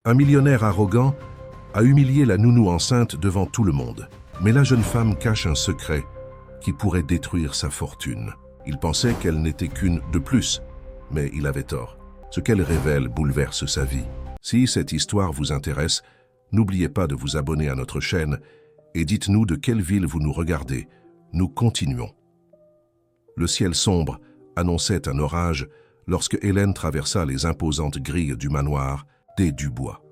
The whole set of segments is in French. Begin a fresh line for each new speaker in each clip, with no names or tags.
Un millionnaire arrogant a humilié la nounou enceinte devant tout le monde. Mais la jeune femme cache un secret qui pourrait détruire sa fortune. Il pensait qu'elle n'était qu'une de plus, mais il avait tort. Ce qu'elle révèle bouleverse sa vie. Si cette histoire vous intéresse, n'oubliez pas de vous abonner à notre chaîne et dites-nous de quelle ville vous nous regardez. Nous continuons. Le ciel sombre annonçait un orage lorsque Hélène traversa les imposantes grilles du manoir des Dubois.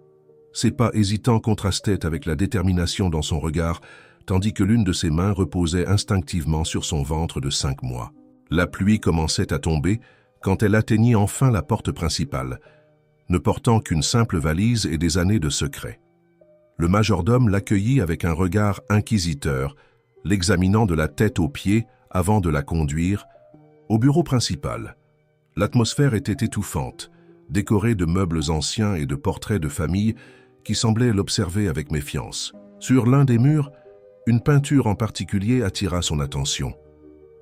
Ses pas hésitants contrastaient avec la détermination dans son regard, tandis que l'une de ses mains reposait instinctivement sur son ventre de 5 mois. La pluie commençait à tomber quand elle atteignit enfin la porte principale, ne portant qu'une simple valise et des années de secret. Le majordome l'accueillit avec un regard inquisiteur, l'examinant de la tête aux pieds avant de la conduire au bureau principal. L'atmosphère était étouffante, décorée de meubles anciens et de portraits de famille qui semblaient l'observer avec méfiance. Sur l'un des murs, une peinture en particulier attira son attention.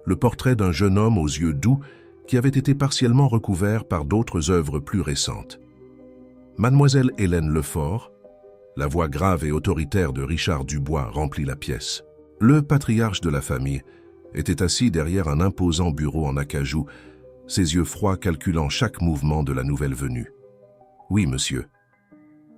Le portrait d'un jeune homme aux yeux doux qui avait été partiellement recouvert par d'autres œuvres plus récentes. Mademoiselle Hélène Lefort, la voix grave et autoritaire de Richard Dubois remplit la pièce. Le patriarche de la famille était assis derrière un imposant bureau en acajou, ses yeux froids calculant chaque mouvement de la nouvelle venue. « Oui, monsieur. »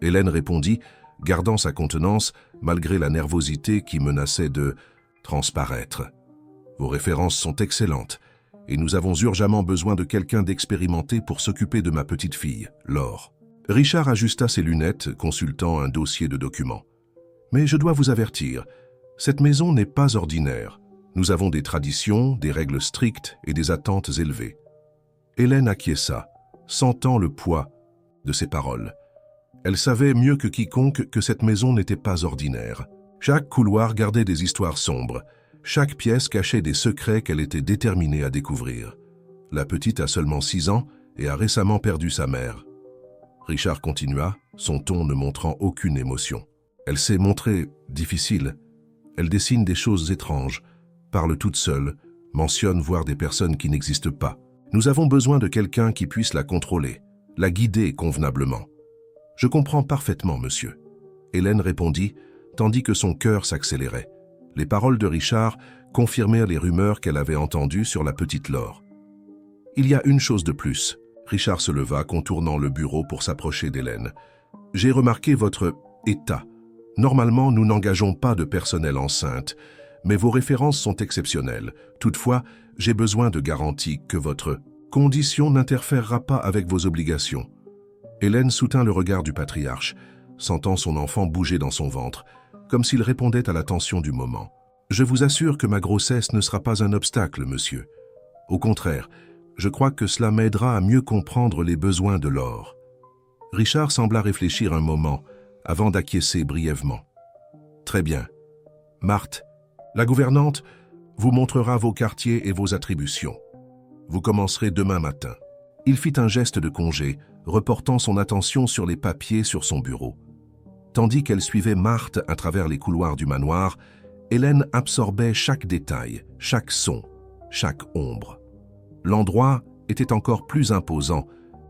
Hélène répondit, gardant sa contenance malgré la nervosité qui menaçait de transparaître. « Vos références sont excellentes et nous avons urgemment besoin de quelqu'un d'expérimenté pour s'occuper de ma petite fille, Laure. » Richard ajusta ses lunettes, consultant un dossier de documents. « Mais je dois vous avertir, cette maison n'est pas ordinaire. Nous avons des traditions, des règles strictes et des attentes élevées. » Hélène acquiesça, sentant le poids de ses paroles. Elle savait mieux que quiconque que cette maison n'était pas ordinaire. Chaque couloir gardait des histoires sombres. Chaque pièce cachait des secrets qu'elle était déterminée à découvrir. La petite a seulement 6 ans et a récemment perdu sa mère. Richard continua, son ton ne montrant aucune émotion. Elle s'est montrée difficile. Elle dessine des choses étranges, parle toute seule, mentionne voir des personnes qui n'existent pas. Nous avons besoin de quelqu'un qui puisse la contrôler, la guider convenablement. « Je comprends parfaitement, monsieur. » Hélène répondit, tandis que son cœur s'accélérait. Les paroles de Richard confirmèrent les rumeurs qu'elle avait entendues sur la petite Laure. « Il y a une chose de plus. » Richard se leva, contournant le bureau pour s'approcher d'Hélène. « J'ai remarqué votre état. Normalement, nous n'engageons pas de personnel enceinte, mais vos références sont exceptionnelles. Toutefois, j'ai besoin de garanties que votre condition n'interférera pas avec vos obligations. » Hélène soutint le regard du patriarche, sentant son enfant bouger dans son ventre, comme s'il répondait à la tension du moment. « Je vous assure que ma grossesse ne sera pas un obstacle, monsieur. Au contraire, je crois que cela m'aidera à mieux comprendre les besoins de Laure. » Richard sembla réfléchir un moment, avant d'acquiescer brièvement. « Très bien. Marthe, la gouvernante, vous montrera vos quartiers et vos attributions. Vous commencerez demain matin. » Il fit un geste de congé, reportant son attention sur les papiers sur son bureau. Tandis qu'elle suivait Marthe à travers les couloirs du manoir, Hélène absorbait chaque détail, chaque son, chaque ombre. L'endroit était encore plus imposant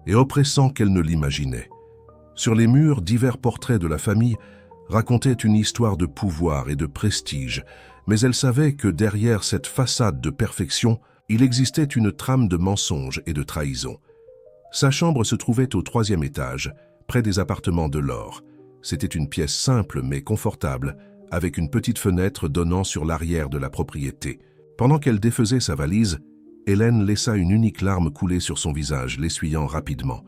et oppressant qu'elle ne l'imaginait. Sur les murs, divers portraits de la famille racontaient une histoire de pouvoir et de prestige, mais elle savait que derrière cette façade de perfection, il existait une trame de mensonges et de trahison. Sa chambre se trouvait au 3e étage, près des appartements de Laure. C'était une pièce simple mais confortable, avec une petite fenêtre donnant sur l'arrière de la propriété. Pendant qu'elle défaisait sa valise, Hélène laissa une unique larme couler sur son visage, l'essuyant rapidement.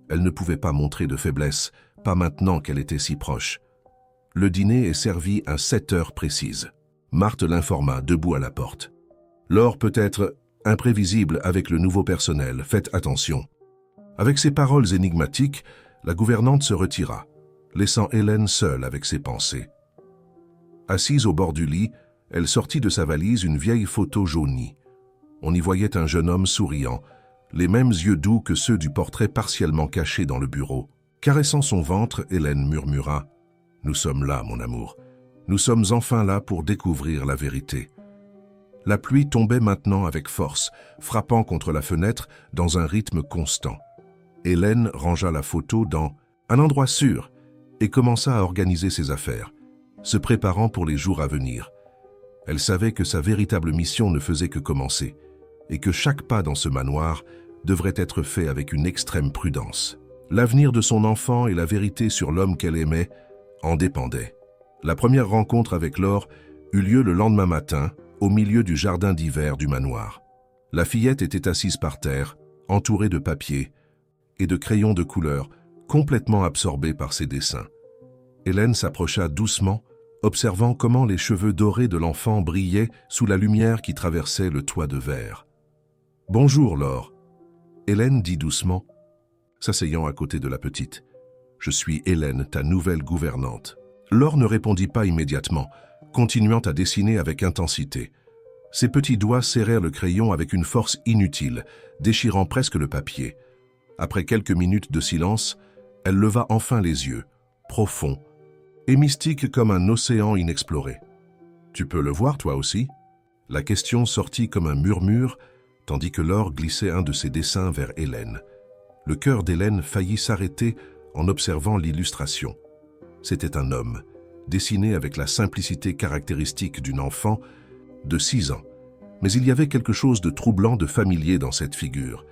Elle ne pouvait pas montrer de faiblesse, pas maintenant qu'elle était si proche. Le dîner est servi à 7 heures précises. Marthe l'informa, debout à la porte. « Laure peut être imprévisible avec le nouveau personnel, faites attention. » Avec ces paroles énigmatiques, la gouvernante se retira, laissant Hélène seule avec ses pensées. Assise au bord du lit, elle sortit de sa valise une vieille photo jaunie. On y voyait un jeune homme souriant, les mêmes yeux doux que ceux du portrait partiellement caché dans le bureau. Caressant son ventre, Hélène murmura « Nous sommes là, mon amour. Nous sommes enfin là pour découvrir la vérité. » La pluie tombait maintenant avec force, frappant contre la fenêtre dans un rythme constant. Hélène rangea la photo dans Un endroit sûr, et commença à organiser ses affaires, se préparant pour les jours à venir. Elle savait que sa véritable mission ne faisait que commencer, et que chaque pas dans ce manoir devrait être fait avec une extrême prudence. L'avenir de son enfant et la vérité sur l'homme qu'elle aimait en dépendaient. La première rencontre avec Laure eut lieu le lendemain matin, au milieu du jardin d'hiver du manoir. La fillette était assise par terre, entourée de papiers et de crayons de couleur, complètement absorbée par ses dessins. Hélène s'approcha doucement, observant comment les cheveux dorés de l'enfant brillaient sous la lumière qui traversait le toit de verre. « Bonjour, Laure. » Hélène dit doucement, s'asseyant à côté de la petite. « Je suis Hélène, ta nouvelle gouvernante. » Laure ne répondit pas immédiatement, continuant à dessiner avec intensité. Ses petits doigts serrèrent le crayon avec une force inutile, déchirant presque le papier. Après quelques minutes de silence, elle leva enfin les yeux, profonds, et mystiques comme un océan inexploré. « Tu peux le voir, toi aussi ?» La question sortit comme un murmure, tandis que Laure glissait un de ses dessins vers Hélène. Le cœur d'Hélène faillit s'arrêter en observant l'illustration. C'était un homme, dessiné avec la simplicité caractéristique d'une enfant de 6 ans. Mais il y avait quelque chose de troublant, de familier dans cette figure.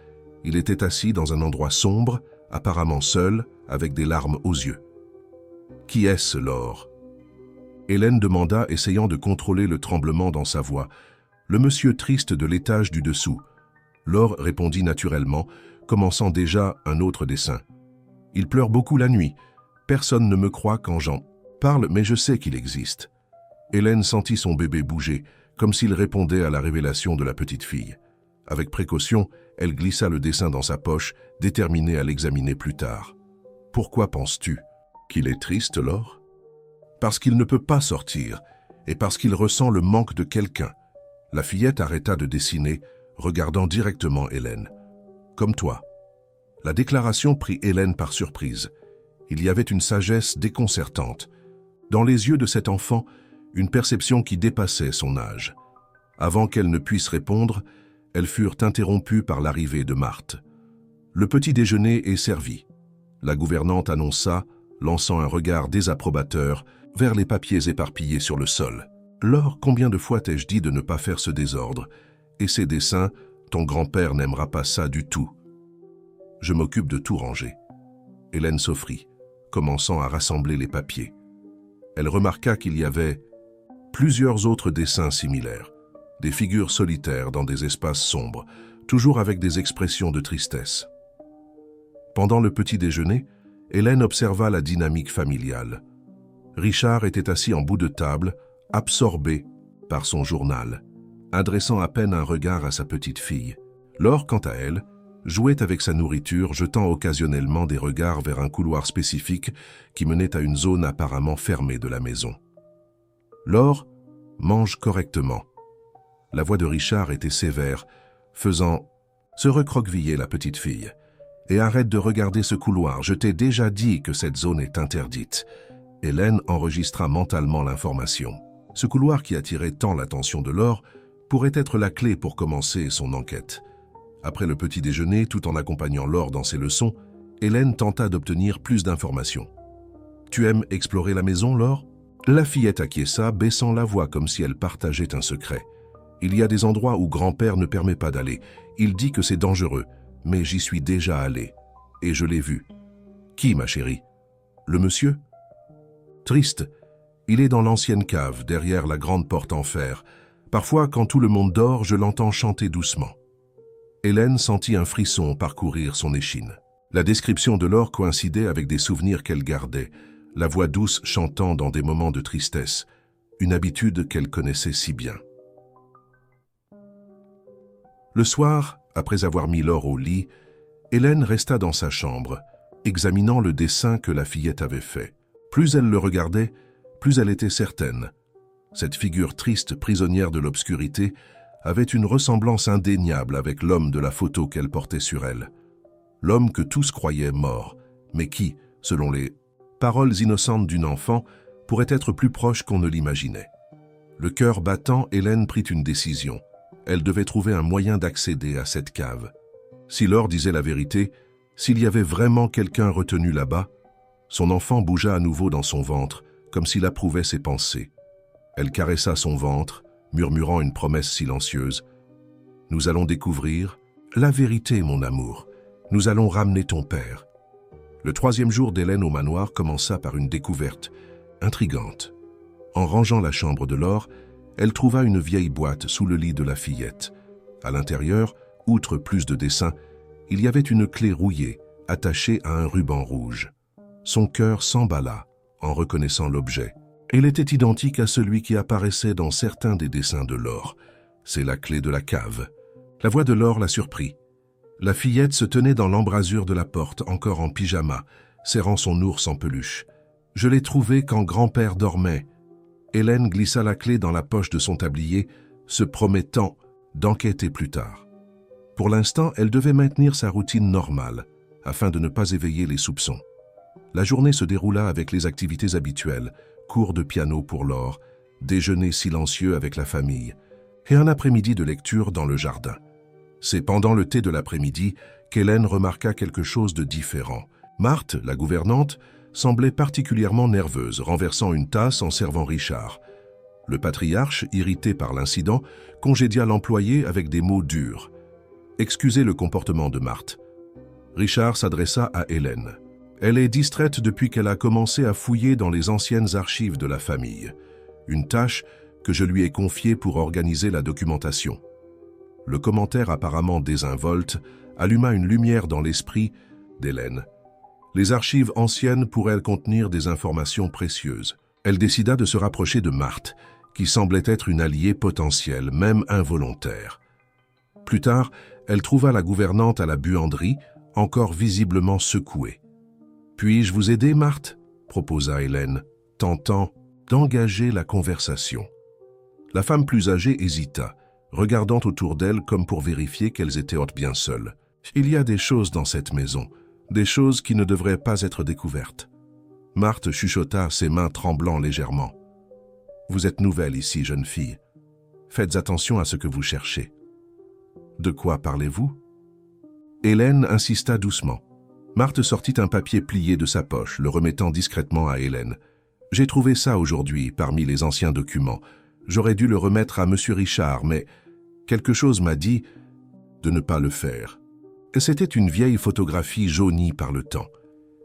Il était assis dans un endroit sombre, apparemment seul, avec des larmes aux yeux. « Qui est-ce, Laure ?» Hélène demanda, essayant de contrôler le tremblement dans sa voix. « Le monsieur triste de l'étage du dessous. » Laure répondit naturellement, commençant déjà un autre dessin. « Il pleure beaucoup la nuit. Personne ne me croit quand j'en parle, mais je sais qu'il existe. » Hélène sentit son bébé bouger, comme s'il répondait à la révélation de la petite fille. Avec précaution, elle glissa le dessin dans sa poche, déterminée à l'examiner plus tard. « Pourquoi penses-tu qu'il est triste, Laure ?»« Parce qu'il ne peut pas sortir, et parce qu'il ressent le manque de quelqu'un. » La fillette arrêta de dessiner, regardant directement Hélène. « Comme toi. » La déclaration prit Hélène par surprise. Il y avait une sagesse déconcertante. Dans les yeux de cet enfant, une perception qui dépassait son âge. Avant qu'elle ne puisse répondre, elles furent interrompues par l'arrivée de Marthe. Le petit déjeuner est servi. La gouvernante annonça, lançant un regard désapprobateur vers les papiers éparpillés sur le sol. « Laure, combien de fois t'ai-je dit de ne pas faire ce désordre? Et ces dessins, ton grand-père n'aimera pas ça du tout. » « Je m'occupe de tout ranger. » Hélène s'offrit, commençant à rassembler les papiers. Elle remarqua qu'il y avait plusieurs autres dessins similaires, des figures solitaires dans des espaces sombres, toujours avec des expressions de tristesse. Pendant le petit déjeuner, Hélène observa la dynamique familiale. Richard était assis en bout de table, absorbé par son journal, adressant à peine un regard à sa petite fille. Laure, quant à elle, jouait avec sa nourriture, jetant occasionnellement des regards vers un couloir spécifique qui menait à une zone apparemment fermée de la maison. « Laure, mange correctement. » La voix de Richard était sévère, faisant se recroqueviller la petite fille. « Et arrête de regarder ce couloir, je t'ai déjà dit que cette zone est interdite. » Hélène enregistra mentalement l'information. Ce couloir qui attirait tant l'attention de Laure pourrait être la clé pour commencer son enquête. Après le petit déjeuner, tout en accompagnant Laure dans ses leçons, Hélène tenta d'obtenir plus d'informations. « Tu aimes explorer la maison, Laure ?» La fillette acquiesça, baissant la voix comme si elle partageait un secret. « Il y a des endroits où grand-père ne permet pas d'aller. Il dit que c'est dangereux, mais j'y suis déjà allé. Et je l'ai vu. »« Qui, ma chérie ? Le monsieur ?»« Triste. Il est dans l'ancienne cave, derrière la grande porte en fer. Parfois, quand tout le monde dort, je l'entends chanter doucement. » Hélène sentit un frisson parcourir son échine. La description de Laure coïncidait avec des souvenirs qu'elle gardait, la voix douce chantant dans des moments de tristesse, une habitude qu'elle connaissait si bien. Le soir, après avoir mis Laure au lit, Hélène resta dans sa chambre, examinant le dessin que la fillette avait fait. Plus elle le regardait, plus elle était certaine. Cette figure triste, prisonnière de l'obscurité, avait une ressemblance indéniable avec l'homme de la photo qu'elle portait sur elle. L'homme que tous croyaient mort, mais qui, selon les paroles innocentes d'une enfant, pourrait être plus proche qu'on ne l'imaginait. Le cœur battant, Hélène prit une décision. Elle devait trouver un moyen d'accéder à cette cave. Si Laure disait la vérité, s'il y avait vraiment quelqu'un retenu là-bas, Son enfant bougea à nouveau dans son ventre, comme s'il approuvait ses pensées. Elle caressa son ventre, murmurant une promesse silencieuse. « Nous allons découvrir la vérité, mon amour. Nous allons ramener ton père. » Le 3e jour d'Hélène au manoir commença par une découverte intrigante. En rangeant la chambre de Laure, elle trouva une vieille boîte sous le lit de la fillette. À l'intérieur, outre plus de dessins, il y avait une clé rouillée, attachée à un ruban rouge. Son cœur s'emballa en reconnaissant l'objet. Elle était identique à celui qui apparaissait dans certains des dessins de Laure. C'est la clé de la cave. La voix de Laure la surprit. La fillette se tenait dans l'embrasure de la porte, encore en pyjama, serrant son ours en peluche. « Je l'ai trouvée quand grand-père dormait. » Hélène glissa la clé dans la poche de son tablier, se promettant d'enquêter plus tard. Pour l'instant, elle devait maintenir sa routine normale, afin de ne pas éveiller les soupçons. La journée se déroula avec les activités habituelles, cours de piano pour Laure, déjeuner silencieux avec la famille, et un après-midi de lecture dans le jardin. C'est pendant le thé de l'après-midi qu'Hélène remarqua quelque chose de différent. Marthe, la gouvernante, semblait particulièrement nerveuse, renversant une tasse en servant Richard. Le patriarche, irrité par l'incident, congédia l'employé avec des mots durs. Excusez le comportement de Marthe. Richard s'adressa à Hélène. Elle est distraite depuis qu'elle a commencé à fouiller dans les anciennes archives de la famille. Une tâche que je lui ai confiée pour organiser la documentation. Le commentaire apparemment désinvolte alluma une lumière dans l'esprit d'Hélène. Les archives anciennes pourraient contenir des informations précieuses. Elle décida de se rapprocher de Marthe, qui semblait être une alliée potentielle, même involontaire. Plus tard, elle trouva la gouvernante à la buanderie, encore visiblement secouée. « Puis-je vous aider, Marthe ?» proposa Hélène, tentant d'engager la conversation. La femme plus âgée hésita, regardant autour d'elle comme pour vérifier qu'elles étaient bien seules. « Il y a des choses dans cette maison, des choses qui ne devraient pas être découvertes. » Marthe chuchota, ses mains tremblant légèrement. « Vous êtes nouvelle ici, jeune fille. Faites attention à ce que vous cherchez. »« De quoi parlez-vous » Hélène insista doucement. Marthe sortit un papier plié de sa poche, le remettant discrètement à Hélène. « J'ai trouvé ça aujourd'hui, parmi les anciens documents. J'aurais dû le remettre à Monsieur Richard, mais quelque chose m'a dit de ne pas le faire. » C'était une vieille photographie jaunie par le temps.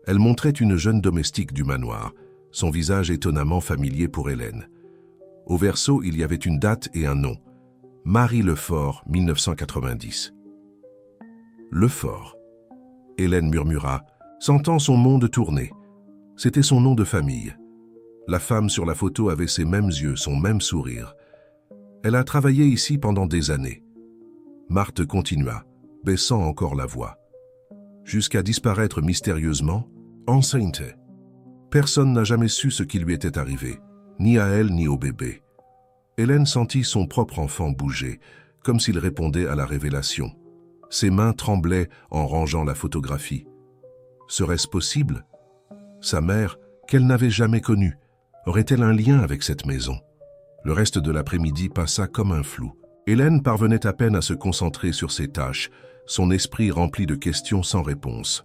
Elle montrait une jeune domestique du manoir, son visage étonnamment familier pour Hélène. Au verso, il y avait une date et un nom. Marie Lefort, 1990. Lefort. Hélène murmura, sentant son monde tourner. C'était son nom de famille. La femme sur la photo avait ses mêmes yeux, son même sourire. Elle a travaillé ici pendant des années. Marthe continua, baissant encore la voix. Jusqu'à disparaître mystérieusement, enceinte. Personne n'a jamais su ce qui lui était arrivé, ni à elle ni au bébé. Hélène sentit son propre enfant bouger, comme s'il répondait à la révélation. Ses mains tremblaient en rangeant la photographie. Serait-ce possible? Sa mère, qu'elle n'avait jamais connue, aurait-elle un lien avec cette maison? Le reste de l'après-midi passa comme un flou. Hélène parvenait à peine à se concentrer sur ses tâches, son esprit rempli de questions sans réponse.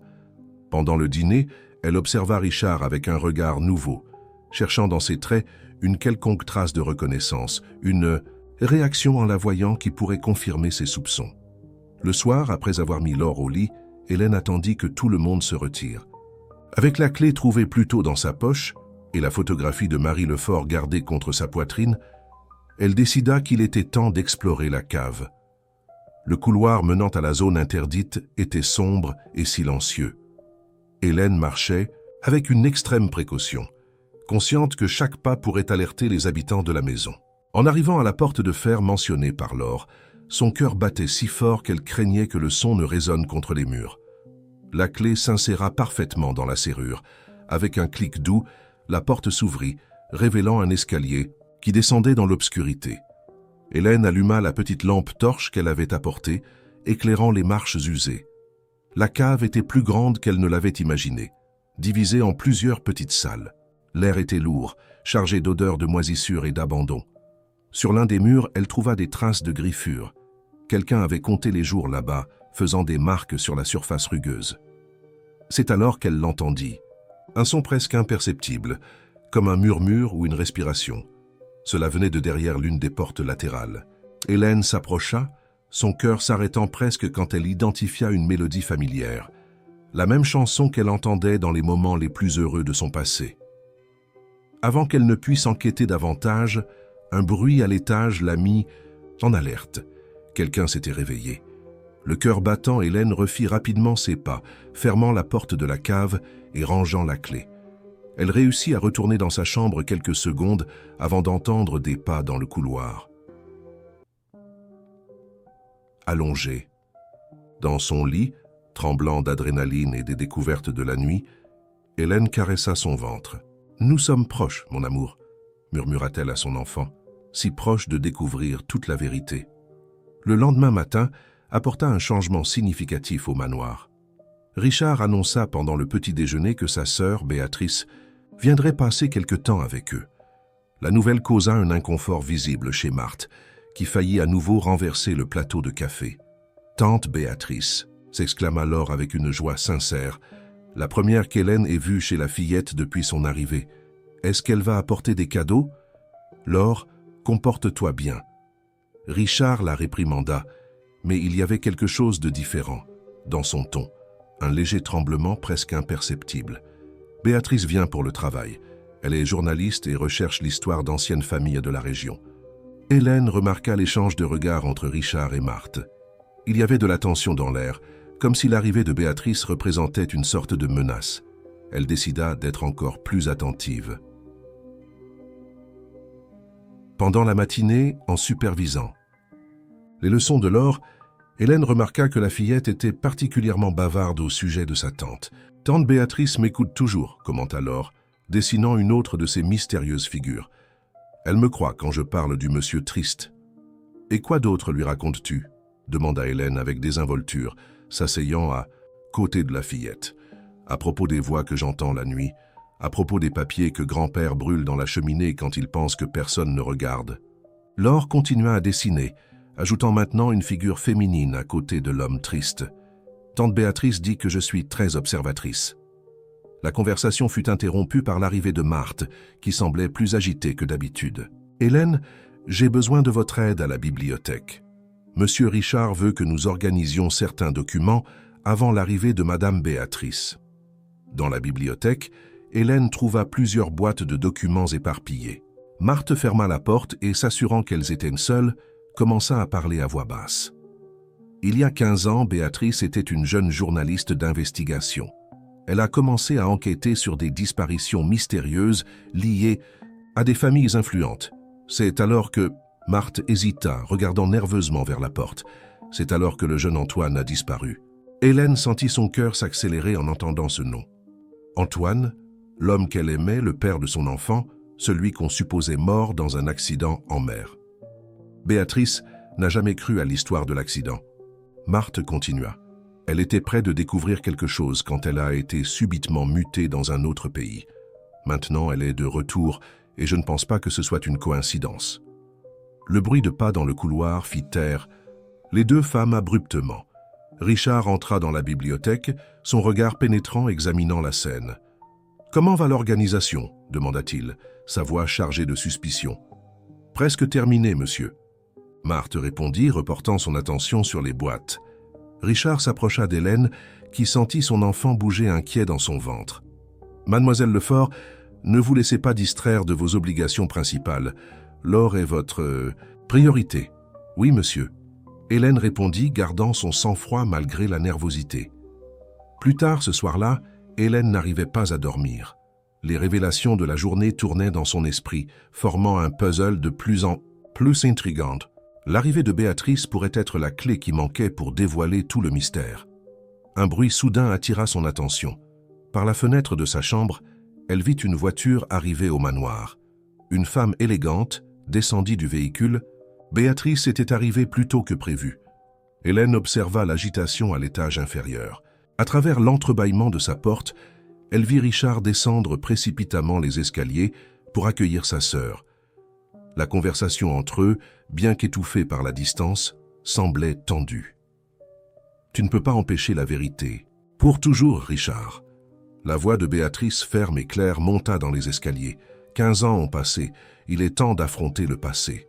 Pendant le dîner, elle observa Richard avec un regard nouveau, cherchant dans ses traits une quelconque trace de reconnaissance, une réaction en la voyant qui pourrait confirmer ses soupçons. Le soir, après avoir mis Laure au lit, Hélène attendit que tout le monde se retire. Avec la clé trouvée plus tôt dans sa poche et la photographie de Marie Lefort gardée contre sa poitrine, elle décida qu'il était temps d'explorer la cave. Le couloir menant à la zone interdite était sombre et silencieux. Hélène marchait avec une extrême précaution, consciente que chaque pas pourrait alerter les habitants de la maison. En arrivant à la porte de fer mentionnée par Laure, son cœur battait si fort qu'elle craignait que le son ne résonne contre les murs. La clé s'inséra parfaitement dans la serrure. Avec un clic doux, la porte s'ouvrit, révélant un escalier qui descendait dans l'obscurité. Hélène alluma la petite lampe torche qu'elle avait apportée, éclairant les marches usées. La cave était plus grande qu'elle ne l'avait imaginé, divisée en plusieurs petites salles. L'air était lourd, chargé d'odeurs de moisissure et d'abandon. Sur l'un des murs, elle trouva des traces de griffures. Quelqu'un avait compté les jours là-bas, faisant des marques sur la surface rugueuse. C'est alors qu'elle l'entendit. Un son presque imperceptible, comme un murmure ou une respiration. Cela venait de derrière l'une des portes latérales. Hélène s'approcha, son cœur s'arrêtant presque quand elle identifia une mélodie familière. La même chanson qu'elle entendait dans les moments les plus heureux de son passé. Avant qu'elle ne puisse enquêter davantage, un bruit à l'étage l'a mis en alerte. Quelqu'un s'était réveillé. Le cœur battant, Hélène refit rapidement ses pas, fermant la porte de la cave et rangeant la clé. Elle réussit à retourner dans sa chambre quelques secondes avant d'entendre des pas dans le couloir. Allongée, dans son lit, tremblant d'adrénaline et des découvertes de la nuit, Hélène caressa son ventre. « Nous sommes proches, mon amour », murmura-t-elle à son enfant, si proche de découvrir toute la vérité. Le lendemain matin apporta un changement significatif au manoir. Richard annonça pendant le petit déjeuner que sa sœur, Béatrice, viendrait passer quelque temps avec eux. La nouvelle causa un inconfort visible chez Marthe, qui faillit à nouveau renverser le plateau de café. « Tante Béatrice !» s'exclama Laure avec une joie sincère, la première qu'Hélène ait vue chez la fillette depuis son arrivée. « Est-ce qu'elle va apporter des cadeaux ?»« Laure, comporte-toi bien. » Richard la réprimanda, mais il y avait quelque chose de différent dans son ton, un léger tremblement presque imperceptible. Béatrice vient pour le travail. Elle est journaliste et recherche l'histoire d'anciennes familles de la région. Hélène remarqua l'échange de regards entre Richard et Marthe. Il y avait de la tension dans l'air, comme si l'arrivée de Béatrice représentait une sorte de menace. Elle décida d'être encore plus attentive. Pendant la matinée, en supervisant les leçons de Laure, Hélène remarqua que la fillette était particulièrement bavarde au sujet de sa tante. « Tante Béatrice m'écoute toujours », commenta Laure, dessinant une autre de ces mystérieuses figures. « Elle me croit quand je parle du monsieur triste. »« Et quoi d'autre lui racontes-tu » demanda Hélène avec désinvolture, s'asseyant à côté de la fillette. « À propos des voix que j'entends la nuit, à propos des papiers que grand-père brûle dans la cheminée quand il pense que personne ne regarde. » Laure continua à dessiner, ajoutant maintenant une figure féminine à côté de l'homme triste. Tante Béatrice dit que je suis très observatrice. La conversation fut interrompue par l'arrivée de Marthe, qui semblait plus agitée que d'habitude. « Hélène, j'ai besoin de votre aide à la bibliothèque. Monsieur Richard veut que nous organisions certains documents avant l'arrivée de Madame Béatrice. » Dans la bibliothèque, Hélène trouva plusieurs boîtes de documents éparpillés. Marthe ferma la porte et, s'assurant qu'elles étaient seules, commença à parler à voix basse. Il y a 15 ans, Béatrice était une jeune journaliste d'investigation. Elle a commencé à enquêter sur des disparitions mystérieuses liées à des familles influentes. C'est alors que Marthe hésita, regardant nerveusement vers la porte. C'est alors que le jeune Antoine a disparu. Hélène sentit son cœur s'accélérer en entendant ce nom. Antoine, l'homme qu'elle aimait, le père de son enfant, celui qu'on supposait mort dans un accident en mer. Béatrice n'a jamais cru à l'histoire de l'accident. Marthe continua. Elle était près de découvrir quelque chose quand elle a été subitement mutée dans un autre pays. Maintenant, elle est de retour et je ne pense pas que ce soit une coïncidence. Le bruit de pas dans le couloir fit taire les deux femmes abruptement. Richard entra dans la bibliothèque, son regard pénétrant examinant la scène. « Comment va l'organisation » demanda-t-il, sa voix chargée de suspicion. « Presque terminé, monsieur. » Marthe répondit, reportant son attention sur les boîtes. Richard s'approcha d'Hélène, qui sentit son enfant bouger inquiet dans son ventre. « Mademoiselle Lefort, ne vous laissez pas distraire de vos obligations principales. Laure est votre priorité. »« Oui, monsieur. » Hélène répondit, gardant son sang-froid malgré la nervosité. Plus tard ce soir-là, Hélène n'arrivait pas à dormir. Les révélations de la journée tournaient dans son esprit, formant un puzzle de plus en plus intrigant. L'arrivée de Béatrice pourrait être la clé qui manquait pour dévoiler tout le mystère. Un bruit soudain attira son attention. Par la fenêtre de sa chambre, elle vit une voiture arriver au manoir. Une femme élégante descendit du véhicule. Béatrice était arrivée plus tôt que prévu. Hélène observa l'agitation à l'étage inférieur. À travers l'entrebâillement de sa porte, elle vit Richard descendre précipitamment les escaliers pour accueillir sa sœur. La conversation entre eux, bien qu'étouffée par la distance, semblait tendue. « Tu ne peux pas empêcher la vérité. Pour toujours, Richard. » La voix de Béatrice, ferme et claire, monta dans les escaliers. 15 ans ont passé, il est temps d'affronter le passé.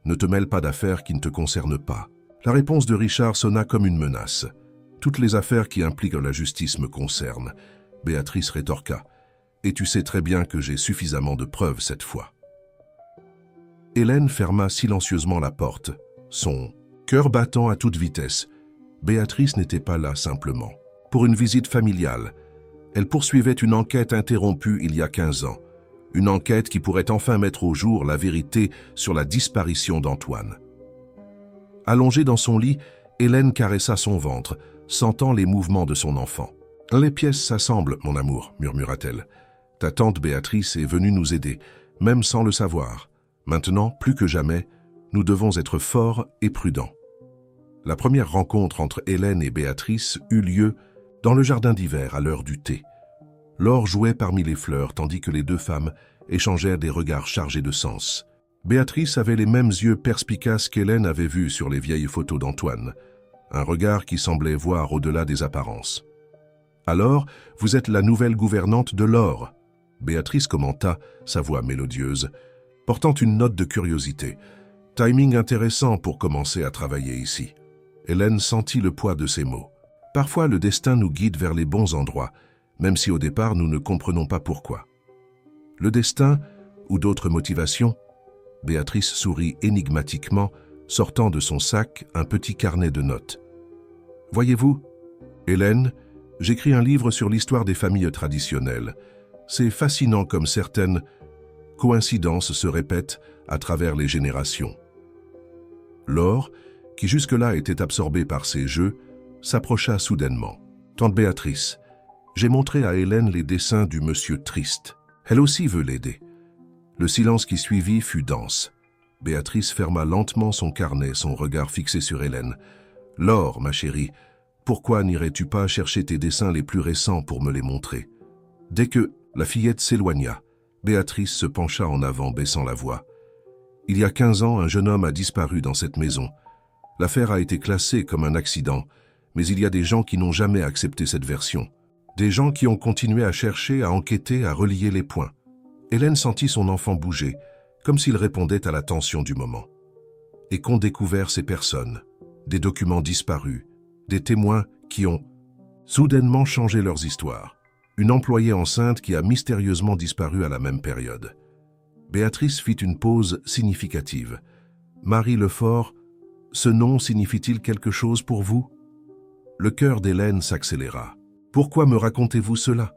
Ne te mêle pas d'affaires qui ne te concernent pas. La réponse de Richard sonna comme une menace. Toutes les affaires qui impliquent la justice me concernent. Béatrice rétorqua. Et tu sais très bien que j'ai suffisamment de preuves cette fois. Hélène ferma silencieusement la porte, son cœur battant à toute vitesse. Béatrice n'était pas là simplement pour une visite familiale. Elle poursuivait une enquête interrompue il y a 15 ans. Une enquête qui pourrait enfin mettre au jour la vérité sur la disparition d'Antoine. Allongée dans son lit, Hélène caressa son ventre, sentant les mouvements de son enfant. « Les pièces s'assemblent, mon amour, murmura-t-elle. Ta tante Béatrice est venue nous aider, même sans le savoir. Maintenant, plus que jamais, nous devons être forts et prudents. » La première rencontre entre Hélène et Béatrice eut lieu dans le jardin d'hiver à l'heure du thé. Laure jouait parmi les fleurs tandis que les deux femmes échangèrent des regards chargés de sens. Béatrice avait les mêmes yeux perspicaces qu'Hélène avait vus sur les vieilles photos d'Antoine, un regard qui semblait voir au-delà des apparences. « Alors, vous êtes la nouvelle gouvernante de Laure ?» Béatrice commenta, sa voix mélodieuse, portant une note de curiosité. « Timing intéressant pour commencer à travailler ici. » Hélène sentit le poids de ces mots. « Parfois, le destin nous guide vers les bons endroits, même si au départ, nous ne comprenons pas pourquoi. » Le destin ou d'autres motivations? Béatrice sourit énigmatiquement, sortant de son sac un petit carnet de notes. « Voyez-vous, Hélène, j'écris un livre sur l'histoire des familles traditionnelles. C'est fascinant comme certaines coïncidences se répètent à travers les générations. » Laure, qui jusque-là était absorbée par ces jeux, s'approcha soudainement. « Tante Béatrice, j'ai montré à Hélène les dessins du monsieur triste. Elle aussi veut l'aider. » Le silence qui suivit fut dense. Béatrice ferma lentement son carnet, son regard fixé sur Hélène. « Laure, ma chérie, pourquoi n'irais-tu pas chercher tes dessins les plus récents pour me les montrer ?» Dès que la fillette s'éloigna, Béatrice se pencha en avant, baissant la voix. « Il y a 15 ans, un jeune homme a disparu dans cette maison. L'affaire a été classée comme un accident, mais il y a des gens qui n'ont jamais accepté cette version. Des gens qui ont continué à chercher, à enquêter, à relier les points. » Hélène sentit son enfant bouger, comme s'il répondait à la tension du moment. Et qu'ont découvert ces personnes, des documents disparus, des témoins qui ont soudainement changé leurs histoires. Une employée enceinte qui a mystérieusement disparu à la même période. Béatrice fit une pause significative. « Marie Lefort, ce nom signifie-t-il quelque chose pour vous ?» Le cœur d'Hélène s'accéléra. « Pourquoi me racontez-vous cela ?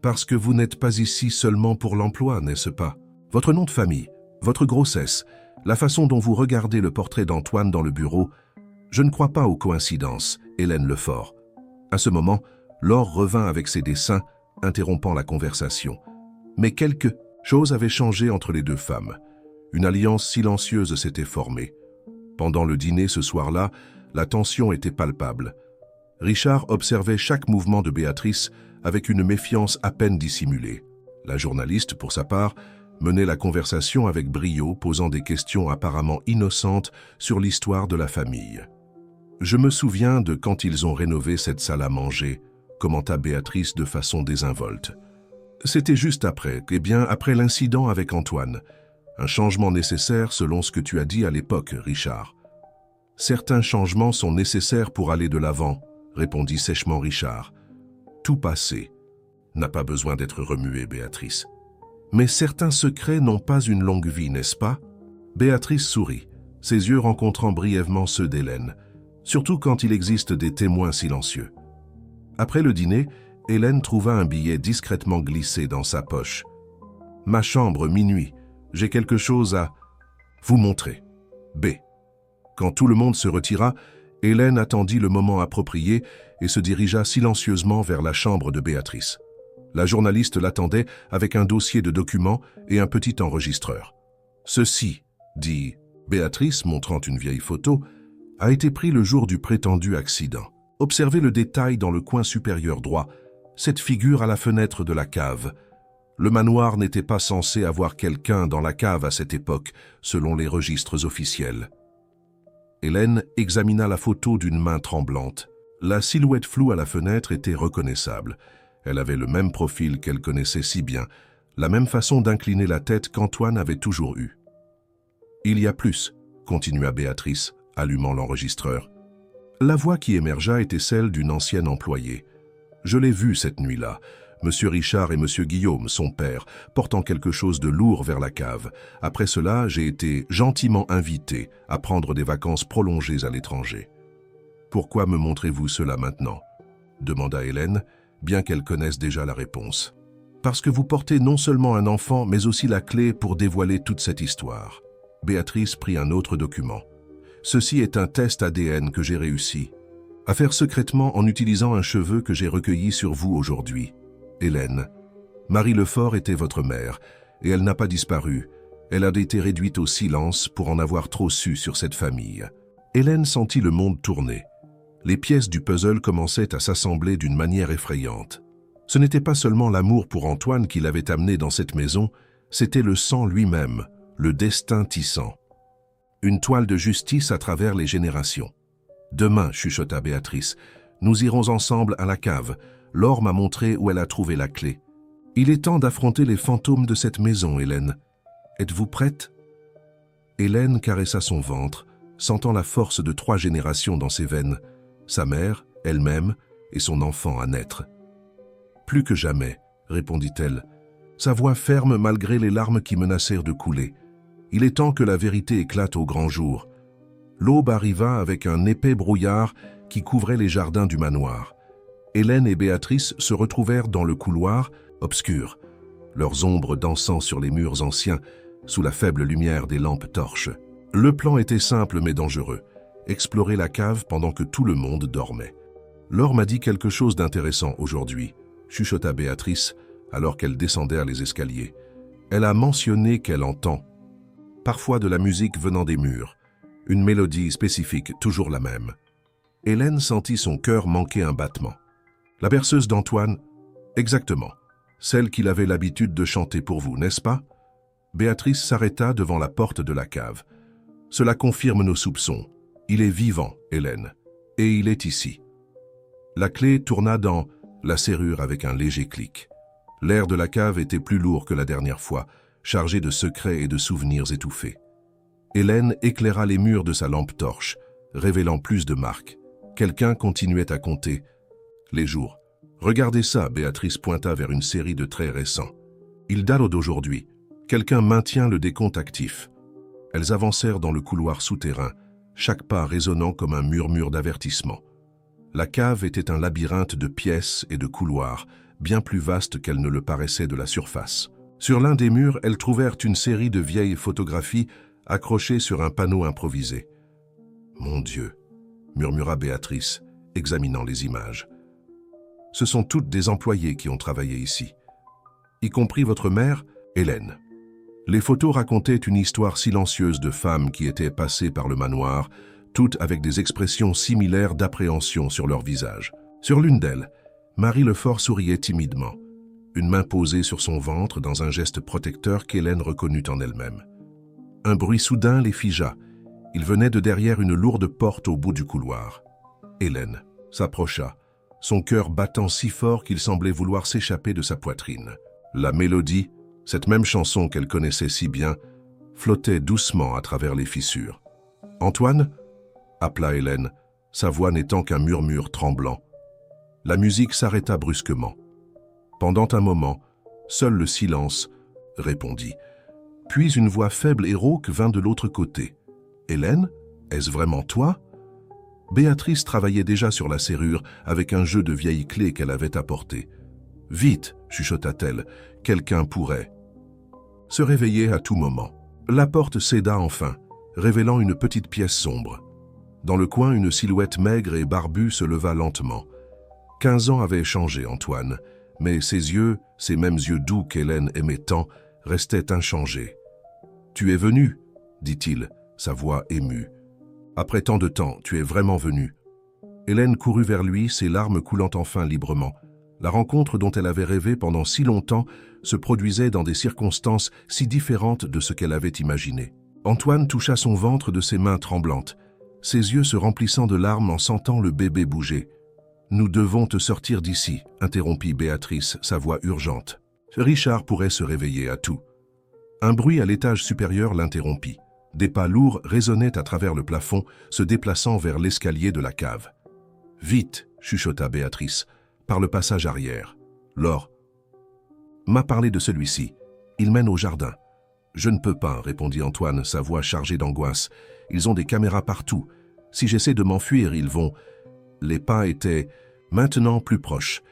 Parce que vous n'êtes pas ici seulement pour l'emploi, n'est-ce pas? Votre nom de famille, votre grossesse, la façon dont vous regardez le portrait d'Antoine dans le bureau, je ne crois pas aux coïncidences, Hélène Lefort. » À ce moment, Laure revint avec ses dessins, interrompant la conversation. Mais quelque chose avait changé entre les deux femmes. Une alliance silencieuse s'était formée. Pendant le dîner ce soir-là, la tension était palpable. Richard observait chaque mouvement de Béatrice avec une méfiance à peine dissimulée. La journaliste, pour sa part, menait la conversation avec brio, posant des questions apparemment innocentes sur l'histoire de la famille. « Je me souviens de quand ils ont rénové cette salle à manger », commenta Béatrice de façon désinvolte. « C'était juste après, après l'incident avec Antoine. Un changement nécessaire selon ce que tu as dit à l'époque, Richard. »« Certains changements sont nécessaires pour aller de l'avant », répondit sèchement Richard. « Tout passé n'a pas besoin d'être remué, Béatrice. Mais certains secrets n'ont pas une longue vie, n'est-ce pas ?» Béatrice sourit, ses yeux rencontrant brièvement ceux d'Hélène, surtout quand il existe des témoins silencieux. Après le dîner, Hélène trouva un billet discrètement glissé dans sa poche. « Ma chambre, minuit. J'ai quelque chose à vous montrer. B. » Quand tout le monde se retira, Hélène attendit le moment approprié et se dirigea silencieusement vers la chambre de Béatrice. La journaliste l'attendait avec un dossier de documents et un petit enregistreur. « Ceci, » dit Béatrice, montrant une vieille photo, « a été pris le jour du prétendu accident. Observez le détail dans le coin supérieur droit, cette figure à la fenêtre de la cave. Le manoir n'était pas censé avoir quelqu'un dans la cave à cette époque, selon les registres officiels. » Hélène examina la photo d'une main tremblante. La silhouette floue à la fenêtre était reconnaissable. Elle avait le même profil qu'elle connaissait si bien, la même façon d'incliner la tête qu'Antoine avait toujours eue. « Il y a plus », continua Béatrice, allumant l'enregistreur. La voix qui émergea était celle d'une ancienne employée. « Je l'ai vue cette nuit-là. Monsieur Richard et Monsieur Guillaume, son père, portant quelque chose de lourd vers la cave. Après cela, j'ai été gentiment invité à prendre des vacances prolongées à l'étranger. « Pourquoi me montrez-vous cela maintenant ?» demanda Hélène, bien qu'elle connaisse déjà la réponse. « Parce que vous portez non seulement un enfant, mais aussi la clé pour dévoiler toute cette histoire. » Béatrice prit un autre document. « Ceci est un test ADN que j'ai réussi à faire secrètement en utilisant un cheveu que j'ai recueilli sur vous aujourd'hui. Hélène, Marie Lefort était votre mère, et elle n'a pas disparu. Elle a été réduite au silence pour en avoir trop su sur cette famille. » Hélène sentit le monde tourner. Les pièces du puzzle commençaient à s'assembler d'une manière effrayante. Ce n'était pas seulement l'amour pour Antoine qui l'avait amené dans cette maison, c'était le sang lui-même, le destin tissant. Une toile de justice à travers les générations. « Demain, chuchota Béatrice, nous irons ensemble à la cave. Laure m'a montré où elle a trouvé la clé. Il est temps d'affronter les fantômes de cette maison, Hélène. Êtes-vous prête ?» Hélène caressa son ventre, sentant la force de 3 générations dans ses veines, sa mère, elle-même et son enfant à naître. « Plus que jamais, » répondit-elle, sa voix ferme malgré les larmes qui menacèrent de couler. « Il est temps que la vérité éclate au grand jour. » L'aube arriva avec un épais brouillard qui couvrait les jardins du manoir. Hélène et Béatrice se retrouvèrent dans le couloir, obscur, leurs ombres dansant sur les murs anciens, sous la faible lumière des lampes torches. Le plan était simple mais dangereux. Explorer la cave pendant que tout le monde dormait. « Laure m'a dit quelque chose d'intéressant aujourd'hui », chuchota Béatrice alors qu'elle descendait les escaliers. « Elle a mentionné qu'elle entend, parfois de la musique venant des murs, une mélodie spécifique, toujours la même. » Hélène sentit son cœur manquer un battement. « La berceuse d'Antoine, exactement, celle qu'il avait l'habitude de chanter pour vous, n'est-ce pas ?» Béatrice s'arrêta devant la porte de la cave. « Cela confirme nos soupçons. Il est vivant, Hélène, et il est ici. » La clé tourna dans la serrure avec un léger clic. L'air de la cave était plus lourd que la dernière fois, chargé de secrets et de souvenirs étouffés. Hélène éclaira les murs de sa lampe torche, révélant plus de marques. Quelqu'un continuait à compter les jours. « Regardez ça », Béatrice pointa vers une série de traits récents. « Il date d'aujourd'hui. Quelqu'un maintient le décompte actif. » Elles avancèrent dans le couloir souterrain, chaque pas résonnant comme un murmure d'avertissement. La cave était un labyrinthe de pièces et de couloirs, bien plus vaste qu'elle ne le paraissait de la surface. Sur l'un des murs, elles trouvèrent une série de vieilles photographies accrochées sur un panneau improvisé. « Mon Dieu !» murmura Béatrice, examinant les images. « Ce sont toutes des employés qui ont travaillé ici, y compris votre mère, Hélène. » Les photos racontaient une histoire silencieuse de femmes qui étaient passées par le manoir, toutes avec des expressions similaires d'appréhension sur leur visage. Sur l'une d'elles, Marie Lefort souriait timidement, une main posée sur son ventre dans un geste protecteur qu'Hélène reconnut en elle-même. Un bruit soudain les figea. Il venait de derrière une lourde porte au bout du couloir. Hélène s'approcha, son cœur battant si fort qu'il semblait vouloir s'échapper de sa poitrine. La mélodie, cette même chanson qu'elle connaissait si bien, flottait doucement à travers les fissures. « Antoine » appela Hélène, sa voix n'étant qu'un murmure tremblant. La musique s'arrêta brusquement. Pendant un moment, seul le silence répondit. Puis une voix faible et rauque vint de l'autre côté. « Hélène, est-ce vraiment toi ?» Béatrice travaillait déjà sur la serrure avec un jeu de vieilles clés qu'elle avait apportées. « Vite !» chuchota-t-elle, « quelqu'un pourrait se réveiller à tout moment. » La porte céda enfin, révélant une petite pièce sombre. Dans le coin, une silhouette maigre et barbue se leva lentement. 15 ans avaient changé Antoine, mais ses yeux, ces mêmes yeux doux qu'Hélène aimait tant, restaient inchangés. « Tu es venu ?» dit-il, sa voix émue. « Après tant de temps, tu es vraiment venu. » Hélène courut vers lui, ses larmes coulant enfin librement. La rencontre dont elle avait rêvé pendant si longtemps se produisait dans des circonstances si différentes de ce qu'elle avait imaginé. Antoine toucha son ventre de ses mains tremblantes, ses yeux se remplissant de larmes en sentant le bébé bouger. Nous devons te sortir d'ici, interrompit Béatrice, sa voix urgente. Richard pourrait se réveiller à tout. Un bruit à l'étage supérieur l'interrompit. Des pas lourds résonnaient à travers le plafond, se déplaçant vers l'escalier de la cave. « Vite !» chuchota Béatrice, par le passage arrière. Laure m'a parlé de celui-ci. Il mène au jardin. Je ne peux pas, répondit Antoine, sa voix chargée d'angoisse. Ils ont des caméras partout. Si j'essaie de m'enfuir, ils vont... Les pas étaient maintenant plus proches.